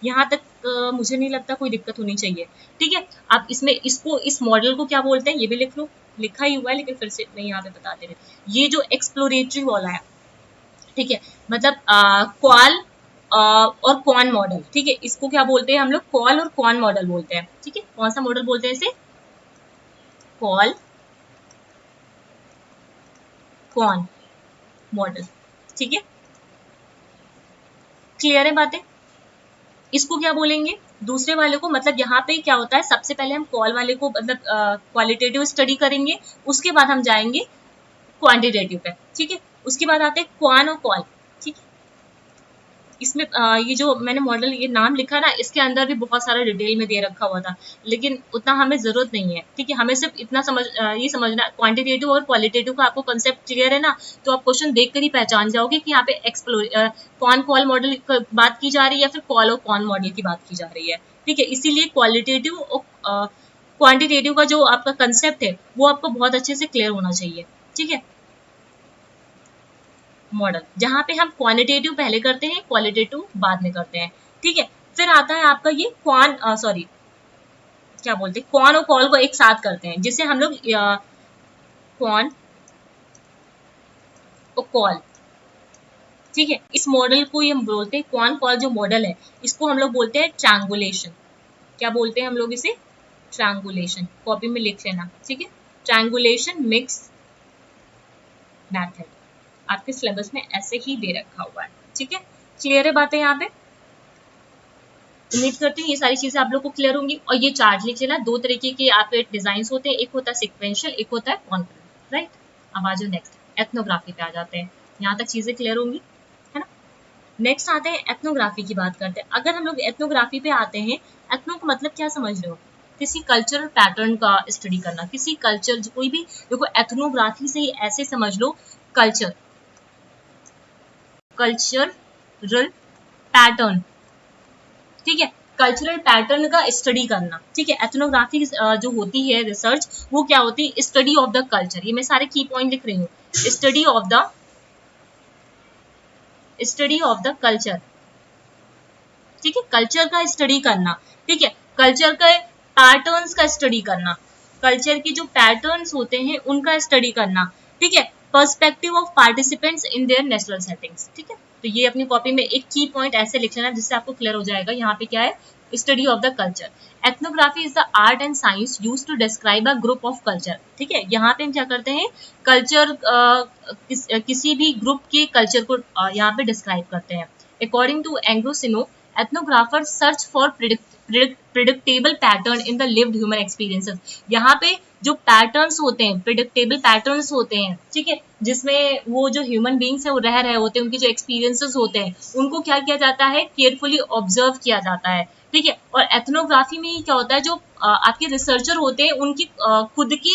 यहाँ तक मुझे नहीं लगता कोई दिक्कत होनी चाहिए। ठीक है, आप इसमें इसको, इस मॉडल को क्या बोलते हैं ये भी लिख लो, लिखा ही हुआ है लेकिन फिर से मैं यहाँ पे बता दे रही। ये जो एक्सप्लोरेटरी वाला है, ठीक है, मतलब क्वाल और क्वान मॉडल। ठीक है, इसको क्या बोलते हैं हम लोग, क्वाल और क्वान मॉडल बोलते हैं। ठीक है, कौन सा मॉडल बोलते हैं इसे, क्वाल क्वान मॉडल। ठीक है, क्लियर है बातें? इसको क्या बोलेंगे दूसरे वाले को, मतलब यहाँ पे क्या होता है, सबसे पहले हम कॉल वाले को मतलब क्वालिटेटिव स्टडी करेंगे, उसके बाद हम जाएंगे क्वांटिटेटिव पे। ठीक है, उसके बाद आते हैं क्वान और कॉल। ठीक है, इसमें ये जो मैंने मॉडल ये नाम लिखा ना, इसके अंदर भी बहुत सारा डिटेल में दे रखा हुआ था, लेकिन उतना हमें जरूरत नहीं है। ठीक है, हमें सिर्फ इतना ये समझना, क्वांटिटेटिव और क्वालिटेटिव का आपको कंसेप्ट क्लियर है ना, तो आप क्वेश्चन देखकर ही पहचान जाओगे कि यहाँ पे कौन कॉल मॉडल की बात की जा रही है या फिर कॉल और कौन मॉडल की बात की जा रही है। ठीक है, इसीलिए क्वालिटेटिव और क्वांटिटेटिव का जो आपका कंसेप्ट है वो आपको बहुत अच्छे से क्लियर होना चाहिए। ठीक है, मॉडल जहां पे हम क्वांटिटेटिव पहले करते हैं, क्वालिटेटिव बाद में करते हैं। ठीक है, फिर आता है आपका ये क्वान सॉरी क्या बोलते हैं, क्वान और कॉल को एक साथ करते हैं, जिसे हम लोग क्वान और कॉल। ठीक है, इस मॉडल को ये हम बोलते हैं, क्वान कॉल जो मॉडल है इसको हम लोग बोलते हैं ट्रायंगुलेशन। क्या बोलते हैं हम लोग इसे, ट्रायंगुलेशन, कॉपी में लिख लेना, ठीक है, ट्रायंगुलेशन मिक्स मेथड आपके सिलेबस में ऐसे ही दे रखा हुआ है, ठीक है। क्लियर है बातें यहाँ पे? उम्मीद करती हूँ ये सारी चीजें आप लोग को क्लियर होंगी। और ये चार्ट लिख लेना, दो तरीके के आपके डिजाइन होते हैं, एक होता है सिक्वेंशियल, एक होता है कॉन्करेंट, राइट। अब आ जाओ नेक्स्ट, एथनोग्राफी पे आ जाते हैं। यहाँ तक चीजें क्लियर होंगी, है ना। नेक्स्ट आते हैं एथनोग्राफी की बात करते हैं। अगर हम लोग एथनोग्राफी पे आते हैं, एथनो का मतलब क्या समझ रहे हो? किसी कल्चरल पैटर्न का स्टडी करना, किसी कल्चर, कोई भी, देखो एथनोग्राफी से ही ऐसे समझ लो, कल्चरल पैटर्न, ठीक है, कल्चरल पैटर्न का स्टडी करना, ठीक है। एथनोग्राफी जो होती है रिसर्च, वो क्या होती है? Study of the culture. ये मैं सारे की पॉइंट लिख रही हूँ, स्टडी ऑफ द कल्चर, ठीक है, कल्चर का स्टडी करना, ठीक है, कल्चर के पैटर्न्स का स्टडी करना, कल्चर की जो पैटर्न्स होते हैं उनका स्टडी करना, ठीक है, perspective of participants in their natural settings, ठीक है। तो ये अपनी कॉपी में एक की पॉइंट ऐसे लिख लेना जिससे आपको क्लियर हो जाएगा यहाँ पे क्या है, study of the culture. Ethnography is the art and science used to describe a group of culture, ठीक है। यहाँ पे हम क्या करते हैं, कल्चर किसी भी ग्रुप के कल्चर को यहाँ पे डिस्क्राइब करते हैं। According to Anglo Sino, ethnographer search for predictable pattern in the lived human experiences. यहाँ पे जो पैटर्न्स होते हैं, प्रिडिक्टेबल पैटर्न्स होते हैं, ठीक है, जिसमें वो जो ह्यूमन बींग्स है वो रह रहे होते हैं, उनके जो एक्सपीरियंसेस होते हैं उनको क्या किया जाता है, केयरफुली ऑब्जर्व किया जाता है, ठीक है। और एथनोग्राफी में ही क्या होता है, जो आपके रिसर्चर होते हैं उनकी खुद की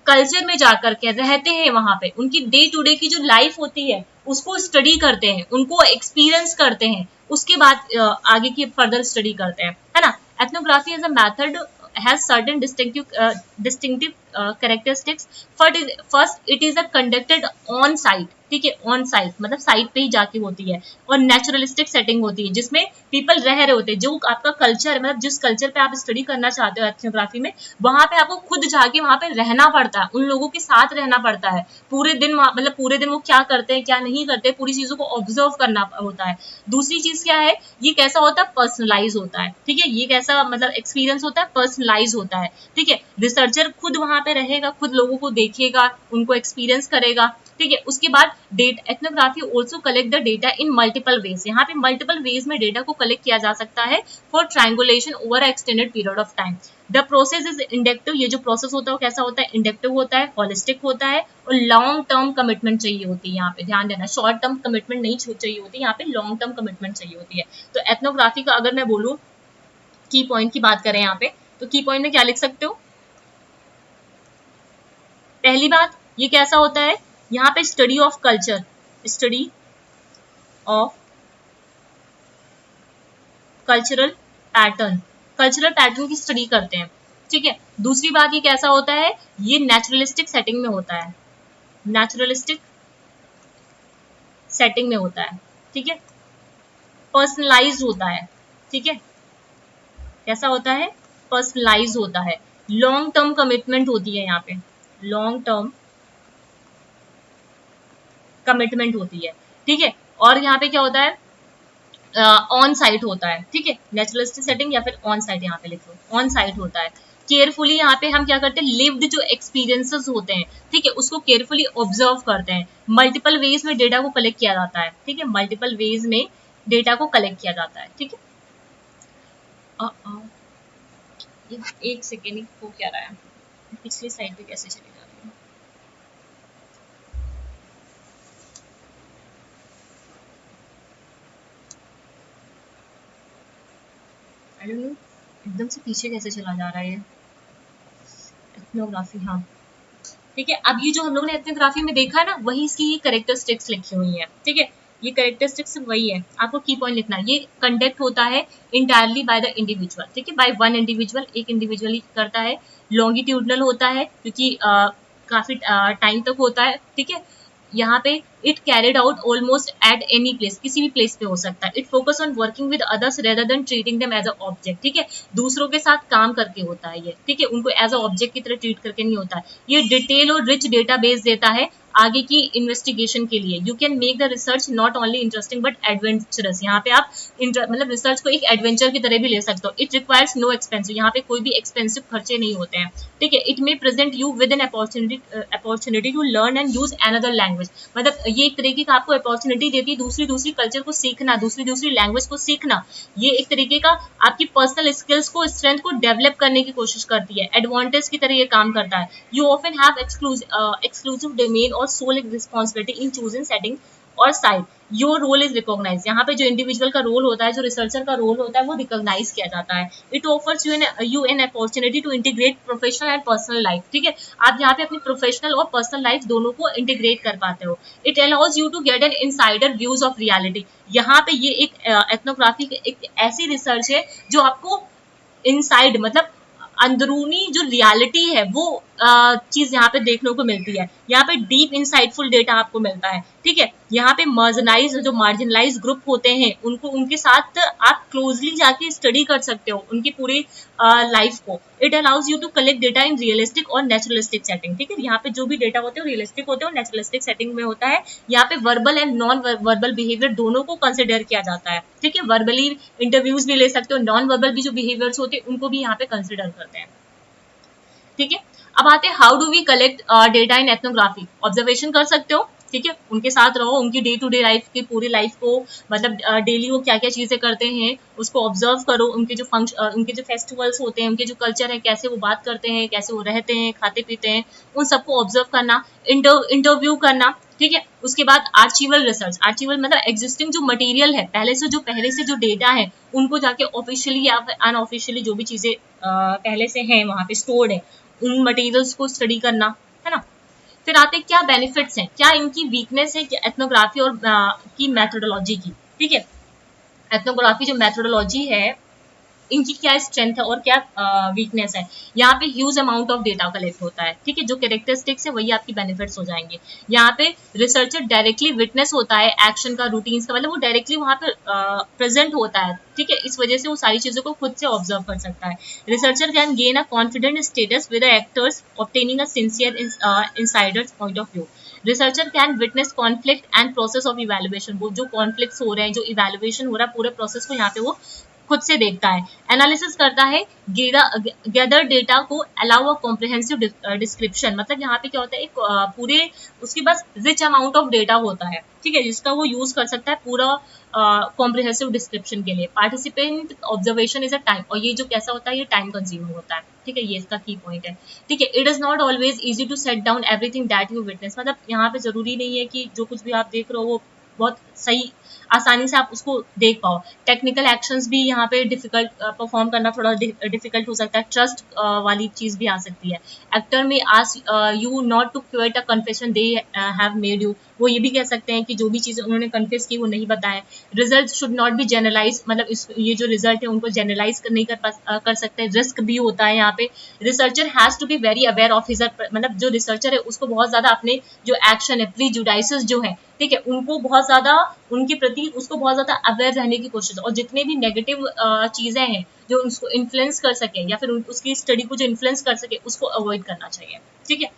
कल्चर में जाकर के रहते हैं, वहां पे उनकी डे टू डे की जो लाइफ होती है उसको स्टडी करते हैं, उनको एक्सपीरियंस करते हैं, उसके बाद आगे की फर्दर स्टडी करते हैं, है ना। Ethnography as a method has certain distinctive characteristics. First it is a conducted on site, ठीक है, ऑन साइट मतलब साइट पे ही जाके होती है, और नेचुरलिस्टिक सेटिंग होती है जिसमें पीपल रह रहे होते हैं, जो आपका कल्चर है, मतलब जिस कल्चर पे आप स्टडी करना चाहते हो एथनोग्राफी में, वहां पे आपको खुद जाके वहां पे रहना पड़ता है, उन लोगों के साथ रहना पड़ता है पूरे दिन, मतलब पूरे दिन वो क्या करते हैं क्या नहीं करते, पूरी चीजों को ऑब्जर्व करना होता है। दूसरी चीज क्या है, ये कैसा होता है, पर्सनलाइज होता है, ठीक है, ये कैसा मतलब एक्सपीरियंस होता है, पर्सनलाइज होता है, ठीक है। रिसर्चर खुद वहां पे रहेगा, खुद लोगों को देखेगा, उनको एक्सपीरियंस करेगा, ठीक है। उसके बाद ethnography also collect the data in multiple ways, यहाँ पे मल्टीपल वेज में डेटा को कलेक्ट किया जा सकता है for triangulation over extended period of time. The process is inductive, ये जो प्रोसेस होता है वो कैसा होता है, इंडक्टिव होता है, होलिस्टिक होता है, और लॉन्ग टर्म कमिटमेंट चाहिए होती है, यहाँ पे ध्यान देना, शॉर्ट टर्म कमिटमेंट नहीं चाहिए होती, यहाँ पे लॉन्ग टर्म कमिटमेंट चाहिए होती है। तो एथनोग्राफी का अगर मैं बोलूँ की पॉइंट की बात करें यहाँ पे, तो की पॉइंट में क्या लिख सकते हो, पहली बात ये कैसा होता है, यहाँ पे study of culture, study of cultural pattern की स्टडी करते हैं, ठीक है। दूसरी बात ये कैसा होता है, ये नेचुरलिस्टिक सेटिंग में होता है, नेचुरलिस्टिक सेटिंग में होता है, ठीक है, पर्सनलाइज होता है, ठीक है, कैसा होता है, पर्सनलाइज होता है, लॉन्ग टर्म कमिटमेंट होती है, यहाँ पे लॉन्ग टर्म कमिटमेंट होती है, ठीक है। और यहाँ पे क्या होता है, ऑन साइट होता है, ठीक है, नेचुरलिस्टिक सेटिंग या फिर ऑन साइट, यहाँ पे लिख लो ऑन साइट होता है। केयरफुली यहाँ पे हम क्या करते हैं, लिव्ड जो एक्सपीरियंसेस होते हैं, ठीक है, उसको केयरफुली ऑब्जर्व करते हैं। मल्टीपल वेज में डेटा को कलेक्ट किया जाता है, ठीक है, मल्टीपल वेज में डेटा को कलेक्ट किया जाता है, ठीक है। एक सेकेंड, हो क्या रहा है, पिछली साइड पे कैसे चले जा रही है, आई डोंट नो, एकदम से पीछे कैसे चला जा रहा है ये एथनोग्राफी, हाँ ठीक है। अब ये जो हम लोग ने एथनोग्राफी में देखा है ना, वही इसकी ये कैरेक्टरिस्टिक्स लिखी हुई है, ठीक है, ये कैरेक्टरिस्टिक्स वही है, आपको की पॉइंट लिखना है। ये कंडक्ट होता है इंटायरली बाय द इंडिविजुअल, ठीक है, बाय वन इंडिविजुअल, एक इंडिविजुअल ही करता है। लॉन्गिट्यूडनल होता है क्योंकि काफी टाइम तक होता है, ठीक है। यहाँ पे it carried out almost at any place, किसी भी प्लेस पे हो सकता है. It focus on working with others rather than treating them as a object. ठीक है, दूसरों के साथ काम करके होता है ये. ठीक है, उनको एज अ ऑब्जेक्ट की तरह ट्रीट करके नहीं होता है. ये डिटेल और रिच डेटा बेस देता है आगे की इन्वेस्टिगेशन के लिए. You can make the research not only interesting but adventurous. यहाँ पे आप मतलब रिसर्च को एक एडवेंचर की तरह भी ले सकते हो. इट रिक्वायर्स नो एक्सपेंसिव, यहाँ पे कोई भी एक्सपेंसिव खर्चे नहीं होते हैं. ठीक है, it may present you with an opportunity to learn and use another language. मतलब ये एक तरीके का आपको अपॉर्चुनिटी देती है दूसरी कल्चर को सीखना, दूसरी लैंग्वेज को सीखना. ये एक तरीके का आपकी पर्सनल स्किल्स को, स्ट्रेंथ को डेवलप करने की कोशिश करती है. एडवांटेज की तरह ये काम करता है. You often have exclusive domain और sole responsibility in choosing setting और side. Your role is recognise. यहाँ पे जो इंडिविजुअल का रोल होता है, जो रिसर्चर का रोल होता है, वो रिकॉग्नाइज किया जाता है. It offers you an opportunity to integrate professional and personal life. ठीक है, आप यहाँ पे अपनी प्रोफेशनल और पर्सनल लाइफ दोनों को इंटीग्रेट कर पाते हो. It allows you to get an insider views of reality. यहाँ पे ये एक एथनोग्राफी एक ऐसी रिसर्च है जो आपको इनसाइड मतलब अंदरूनी जो रियलिटी है वो चीज यहाँ पे देखने को मिलती है. यहाँ पे डीप इंसाइटफुल डेटा आपको मिलता है. ठीक है, यहाँ पे मार्जिनलाइज ग्रुप होते हैं, उनको उनके साथ आप क्लोजली जाके स्टडी कर सकते हो उनकी पूरी लाइफ को. It allows you to collect data in realistic और नेचुरलिस्टिक सेटिंग. ठीक है, यहाँ पे जो भी डेटा होते हैं रियलिस्टिक होते हैं और नेचुरलिस्टिक सेटिंग में होता है. यहाँ पे verbal and non verbal behaviour दोनों को कंसिडर किया जाता है. ठीक है, वर्बली इंटरव्यूज भी ले सकते हो, नॉन वर्बल भी जो बिहेवियर्स होते हैं उनको भी यहाँ पे कंसिडर करते हैं. ठीक है, अब आते हैं how do we collect data in ethnography. Observation कर सकते हो. ठीक है, उनके साथ रहो, उनकी डे टू डे लाइफ की पूरी लाइफ को मतलब डेली वो क्या क्या चीजें करते हैं उसको ऑब्जर्व करो. उनके जो उनके जो फेस्टिवल्स होते हैं, उनके जो कल्चर है, कैसे वो बात करते हैं, कैसे वो रहते हैं, खाते पीते हैं, उन सबको ऑब्जर्व करना. इंटरव्यू करना. ठीक है, उसके बाद आर्चिवल रिसर्च. आर्चिवल मतलब एग्जिस्टिंग जो मटेरियल है, पहले से जो डेटा है, उनको जाके ऑफिशियली या अनऑफिशियली जो भी चीजें पहले से हैं वहां पे स्टोर्ड है, उन मटेरियल्स को स्टडी करना, है ना. फिर आते क्या बेनिफिट्स हैं, क्या इनकी वीकनेस है एथनोग्राफी और की मेथोडोलॉजी की. ठीक है, एथनोग्राफी जो मेथोडोलॉजी है इनकी क्या स्ट्रेंथ है और क्या वीकनेस है. यहाँ पे huge amount of data collect होता है. ठीक है, जो कैरेक्टरिस्टिक्स है वही आपकी बेनिफिट्स हो जाएंगे. यहाँ पे रिसर्चर डायरेक्टली विटनेस होता है एक्शन का, रूटीन्स का, मतलब वो डायरेक्टली वहाँ पे प्रेजेंट होता है. ठीक है, इस वजह से वो सारी चीजों को खुद से ऑब्जर्व कर सकता है. Researcher can gain a confident status with actors obtaining a sincere Insiders point of view. Researcher can witness conflict and process of evaluation. वो जो कॉन्फ्लिक्ट हो रहे हैं, जो इवेल्युएशन हो रहा है, पूरे प्रोसेस को यहाँ पे वो खुद से देखता है. एनालिसिस करता है, गैदर डेटा को अलाउ अ कॉम्प्रिहेंसिव डिस्क्रिप्शन. मतलब यहाँ पे क्या होता है, एक पूरे उसके पास रिच अमाउंट ऑफ डेटा होता है. ठीक है, जिसका वो यूज कर सकता है पूरा कॉम्प्रिहेंसिव डिस्क्रिप्शन के लिए. Participant observation is a time, और ये जो कैसा होता है, ये टाइम कंज्यूमिंग होता है. ठीक है, ये इसका की पॉइंट है. ठीक है, it is not always easy to set down everything that you witness. मतलब यहाँ पे जरूरी नहीं है कि जो कुछ भी आप देख रहे हो वो बहुत सही आसानी से आप उसको देख पाओ. टेक्निकल एक्शंस भी यहाँ पे डिफिकल्ट परफॉर्म करना थोड़ा डिफिकल्ट हो सकता है. ट्रस्ट वाली चीज भी आ सकती है. Actor may ask you not to quit a confession they have made you. वो ये भी कह सकते हैं कि जो भी चीजें उन्होंने कन्फेस की वो नहीं बताएं. Result should not be generalize. मतलब ये जो रिजल्ट है उनको जनरलाइज नहीं कर सकते. रिस्क भी होता है यहाँ पे. Researcher has to be very aware of his, मतलब जो रिसर्चर है उसको बहुत ज्यादा अपने जो एक्शन है, प्रीजुडाइसेस जो है, ठीक है, उनको बहुत ज्यादा उनके प्रति उसको बहुत ज्यादा अवेयर रहने की कोशिश, और जितने भी नेगेटिव चीजें हैं जो उसको इन्फ्लुएंस कर सके या फिर उसकी स्टडी को जो इन्फ्लुएंस कर सके उसको अवॉइड करना चाहिए. ठीक है,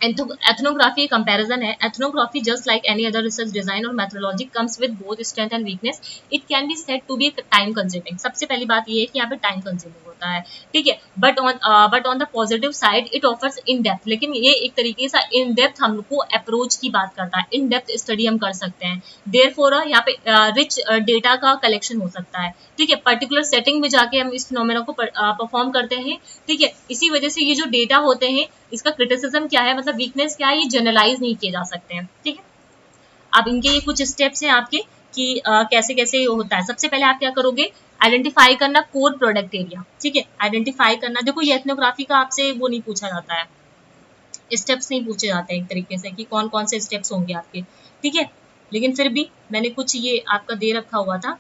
ethnography comparison है. ethnography just like any other research design or methodology comes with both strength and weakness. it can be said to be time consuming. सबसे पहली बात ये है कि यहाँ पे time consuming होता है. ठीक है, but on the positive side it offers in depth. लेकिन ये एक तरीके से in depth हमको approach की बात करता है. in depth study हम कर सकते हैं. therefore यहाँ पे rich data का collection हो सकता है. ठीक है, particular setting में जाके हम इस phenomena को perform करते हैं. ठीक है, इसी वजह से ये जो data होते हैं इसका क्रिटिसिज्म क्या है, मतलब वीकनेस क्या है, ये जनरलाइज नहीं किए जा सकते हैं. ठीक है, अब इनके ये कुछ स्टेप्स हैं आपके कि कैसे कैसे होता है. सबसे पहले आप क्या करोगे, आइडेंटिफाई करना कोर प्रोडक्ट एरिया. ठीक है, आइडेंटिफाई करना. देखो ये एथनोग्राफी का आपसे वो नहीं पूछा जाता है, स्टेप्स नहीं पूछे जाते हैं एक तरीके से कि कौन कौन से स्टेप्स होंगे आपके. ठीक है, लेकिन फिर भी मैंने कुछ ये आपका दे रखा हुआ था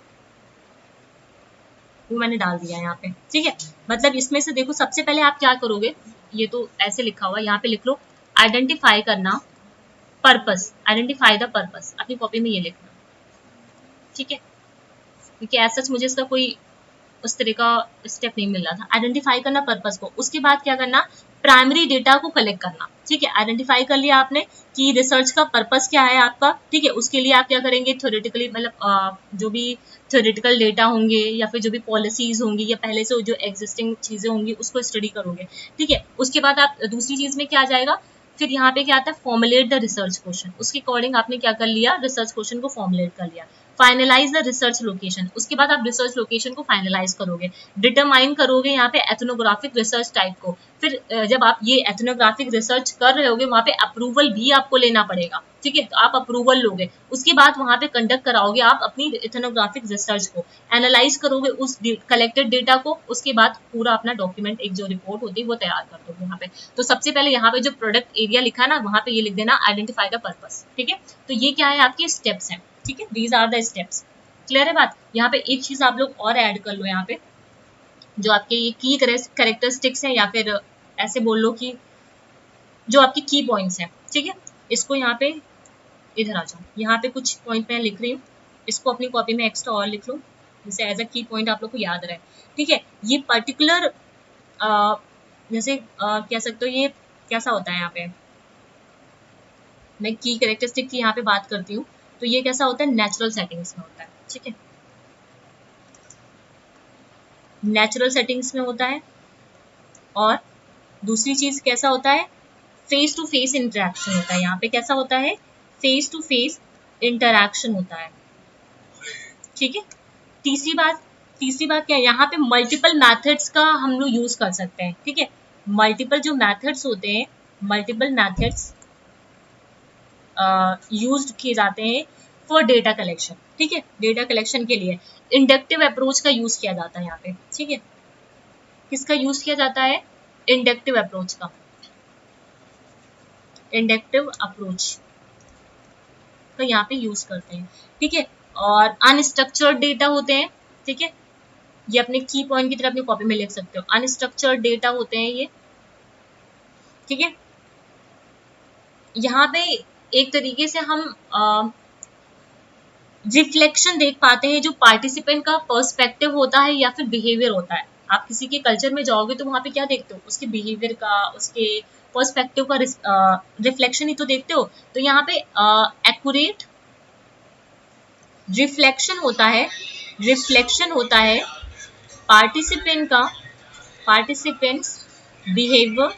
वो मैंने डाल दिया यहाँ पे. ठीक है, मतलब इसमें से देखो सबसे पहले आप क्या करोगे, ये तो ऐसे लिखा हुआ है, यहाँ पे लिख लो आइडेंटिफाई करना पर्पस, आइडेंटिफाई द पर्पस, अपनी कॉपी में ये लिखना, ठीक है, क्योंकि ऐसा मुझे इसका कोई उस तरह का स्टेप नहीं मिल रहा था। आइडेंटिफाई करना पर्पस को, उसके बाद क्या करना, प्राइमरी डेटा को कलेक्ट करना, ठीक है। आइडेंटिफाई कर लिया आपने कि रिसर्च का पर्पस क्या है आपका, ठीक है। उसके लिए आप क्या करेंगे, थ्योरेटिकली मतलब जो भी थ्योरेटिकल डेटा होंगे या फिर जो भी पॉलिसीज होंगी या पहले से जो एग्जिस्टिंग चीजें होंगी उसको स्टडी करोगे, ठीक है। उसके बाद आप दूसरी चीज में क्या आ जाएगा, फिर यहाँ पे क्या आता है, फॉर्मुलेट द रिसर्च क्वेश्चन, उसके अकॉर्डिंग आपने क्या कर लिया, रिसर्च क्वेश्चन को फॉर्मुलेट कर लिया। फाइनलाइज द रिसर्च लोकेशन, उसके बाद आप रिसर्च लोकेशन को फाइनलाइज करोगे, डिटरमाइन करोगे यहाँ पे एथनोग्राफिक रिसर्च टाइप को। फिर जब आप ये एथनोग्राफिक रिसर्च कर रहे होगे वहाँ पे अप्रूवल भी आपको लेना पड़ेगा, ठीक है। तो आप अप्रूवल लोगे, उसके बाद वहाँ पे कंडक्ट कराओगे आप अपनी एथनोग्राफिक रिसर्च को, एनालाइज करोगे उस कलेक्टेड डेटा को, उसके बाद पूरा अपना डॉक्यूमेंट, एक जो रिपोर्ट होती है वो तैयार कर दोगे यहाँ पे। तो सबसे पहले यहाँ पे जो प्रोडक्ट एरिया लिखा है ना, वहाँ पे ये लिख देना आइडेंटिफाई द पर्पस, ठीक है। तो ये क्या है, आपके स्टेप्स हैं, ठीक है, these are the steps. Clear है बात। यहाँ पे एक चीज आप लोग और ऐड कर लो, यहाँ पे जो आपके ये की कैरेक्टरिस्टिक्स हैं, या फिर ऐसे बोल लो कि जो आपकी की पॉइंट्स हैं, ठीक है। इसको यहाँ पे, इधर आ जाओ, यहाँ पे कुछ पॉइंट मैं लिख रही हूँ, इसको अपनी कॉपी में एक्स्ट्रा और लिख लो, जिससे एज अ की पॉइंट आप लोग को याद रहे, ठीक है। ये पर्टिकुलर जैसे कह सकते हो, ये कैसा होता है, यहाँ पे मैं की कैरेक्टरिस्टिक की यहाँ पे बात करती हूँ, तो ये कैसा होता है, नेचुरल सेटिंग्स में होता है, ठीक है, नेचुरल सेटिंग्स में होता है। और दूसरी चीज कैसा होता है, फेस टू फेस इंटरेक्शन होता है, यहाँ पे कैसा होता है, फेस टू फेस इंटरेक्शन होता है, ठीक है। तीसरी बात क्या है, यहाँ पे मल्टीपल मैथड्स का हम लोग यूज कर सकते हैं, ठीक है। मल्टीपल जो मैथड्स होते हैं, मल्टीपल मैथड्स यूज किए जाते हैं फॉर डेटा कलेक्शन, ठीक है। डेटा कलेक्शन के लिए इंडक्टिव अप्रोच का यूज किया जाता है यहाँ पे, ठीक है। किसका यूज किया जाता है, इंडक्टिव अप्रोच का, इंडक्टिव अप्रोच का यहाँ पे यूज करते हैं, ठीक है। और अनस्ट्रक्चर्ड डेटा होते हैं, ठीक है, ये अपने की पॉइंट की तरह अपनी कॉपी में लिख सकते हो, अनस्ट्रक्चर्ड डेटा होते हैं ये, ठीक है। यहाँ पे एक तरीके से हम रिफ्लेक्शन देख पाते हैं जो पार्टिसिपेंट का पर्सपेक्टिव होता है या फिर बिहेवियर होता है। आप किसी के कल्चर में जाओगे तो वहां पे क्या देखते हो, उसके बिहेवियर का, उसके पर्सपेक्टिव का रिफ्लेक्शन ही तो देखते हो। तो यहाँ पे एक्यूरेट रिफ्लेक्शन होता है, रिफ्लेक्शन होता है पार्टिसिपेंट का, पार्टिसिपेंट्स बिहेवियर,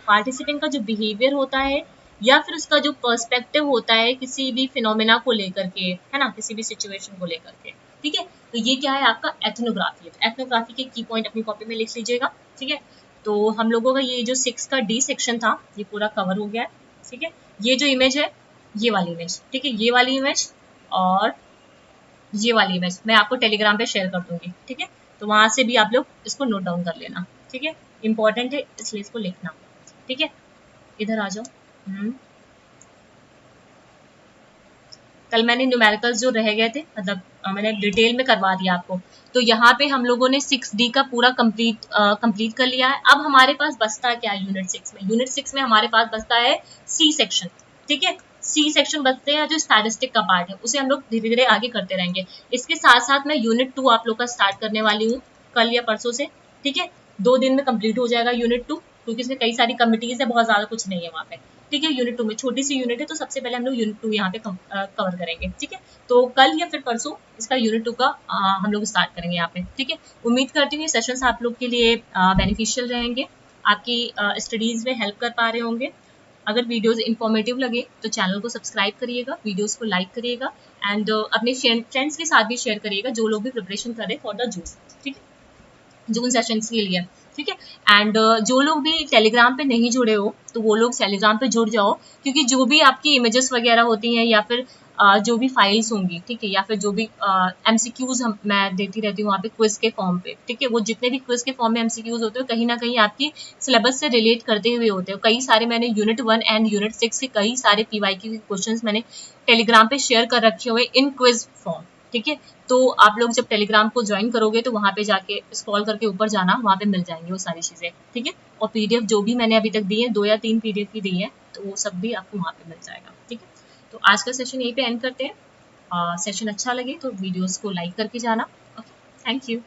पार्टिसिपेंट का जो बिहेवियर होता है या फिर उसका जो पर्सपेक्टिव होता है किसी भी फिनोमेना को लेकर के, है ना, किसी भी सिचुएशन को लेकर के, ठीक है। तो ये क्या है, आपका एथनोग्राफी है। एथनोग्राफी के की पॉइंट अपनी कॉपी में लिख लीजिएगा, ठीक है। तो हम लोगों का ये जो 6 का डी सेक्शन था ये पूरा कवर हो गया है, ठीक है। ये जो इमेज है, ये वाली इमेज, ठीक है, ये वाली इमेज और ये वाली इमेज मैं आपको टेलीग्राम पे शेयर कर दूंगी, ठीक है। तो वहां से भी आप लोग इसको नोट डाउन कर लेना, ठीक है, इंपॉर्टेंट है इसलिए इसको लिखना, ठीक है। इधर आ जाओ। कल मैंने न्यूमेरिकल्स जो रह गए थे, मतलब मैंने डिटेल में करवा दिया आपको। तो यहाँ पे हम लोगों ने 6D का पूरा कंप्लीट कर लिया है। अब हमारे पास बचता है क्या है, यूनिट 6 में, यूनिट 6 में हमारे पास बचता है सी सेक्शन, ठीक है। सी सेक्शन बचते हैं जो स्टैटिस्टिक का पार्ट है, उसे हम लोग धीरे धीरे आगे करते रहेंगे। इसके साथ साथ मैं यूनिट 2 आप लोग का स्टार्ट करने वाली हूँ कल या परसों से, ठीक है। 2 दिन में कंप्लीट हो जाएगा यूनिट 2, क्योंकि इसमें कई सारी कमिटीज है, बहुत ज्यादा कुछ नहीं है वहाँ पे, ठीक है। यूनिट 2 में छोटी सी यूनिट है, तो सबसे पहले हम लोग यूनिट 2 यहाँ पे कवर करेंगे, ठीक है। तो कल या फिर परसों इसका यूनिट 2 का हम लोग स्टार्ट करेंगे यहाँ पे, ठीक है। उम्मीद करती हूँ ये सेशंस आप लोग के लिए बेनिफिशियल रहेंगे, आपकी स्टडीज में हेल्प कर पा रहे होंगे। अगर वीडियोस इन्फॉर्मेटिव लगे तो चैनल को सब्सक्राइब करिएगा, वीडियोस को लाइक करिएगा एंड अपने फ्रेंड्स के साथ भी शेयर करिएगा जो लोग भी प्रिपरेशन कर रहे हैं फॉर द जून, ठीक है, जून सेशंस के लिए, ठीक है। एंड जो लोग भी टेलीग्राम पे नहीं जुड़े हो तो वो लोग टेलीग्राम पे जुड़ जाओ, क्योंकि जो भी आपकी इमेजेस वगैरह होती हैं या फिर जो भी फाइल्स होंगी, ठीक है, या फिर जो भी एमसीक्यूज मैं देती रहती हूँ वहाँ पे क्विज के फॉर्म पे, ठीक है, वो जितने भी क्विज के फॉर्म में एमसीक्यूज होते हैं कहीं ना कहीं आपकी सिलेबस से रिलेट करते हुए होते हैं। कई सारे मैंने यूनिट 1 एंड यूनिट 6 के कई सारे पीवाईक्यू के क्वेश्चंस मैंने टेलीग्राम पे शेयर कर रखे हुए इन क्विज फॉर्म, ठीक है। तो आप लोग जब टेलीग्राम को ज्वाइन करोगे तो वहां पे जाके स्क्रॉल करके ऊपर जाना, वहां पे मिल जाएंगे वो सारी चीजें, ठीक है। और पीडीएफ जो भी मैंने अभी तक दी है, 2 या 3 पीडीएफ ही दी है, तो वो सब भी आपको वहाँ पे मिल जाएगा। ठीक है, तो आज का सेशन यहीं पे एंड करते हैं। सेशन अच्छा लगे तो वीडियोस को लाइक करके जाना। Okay, thank you.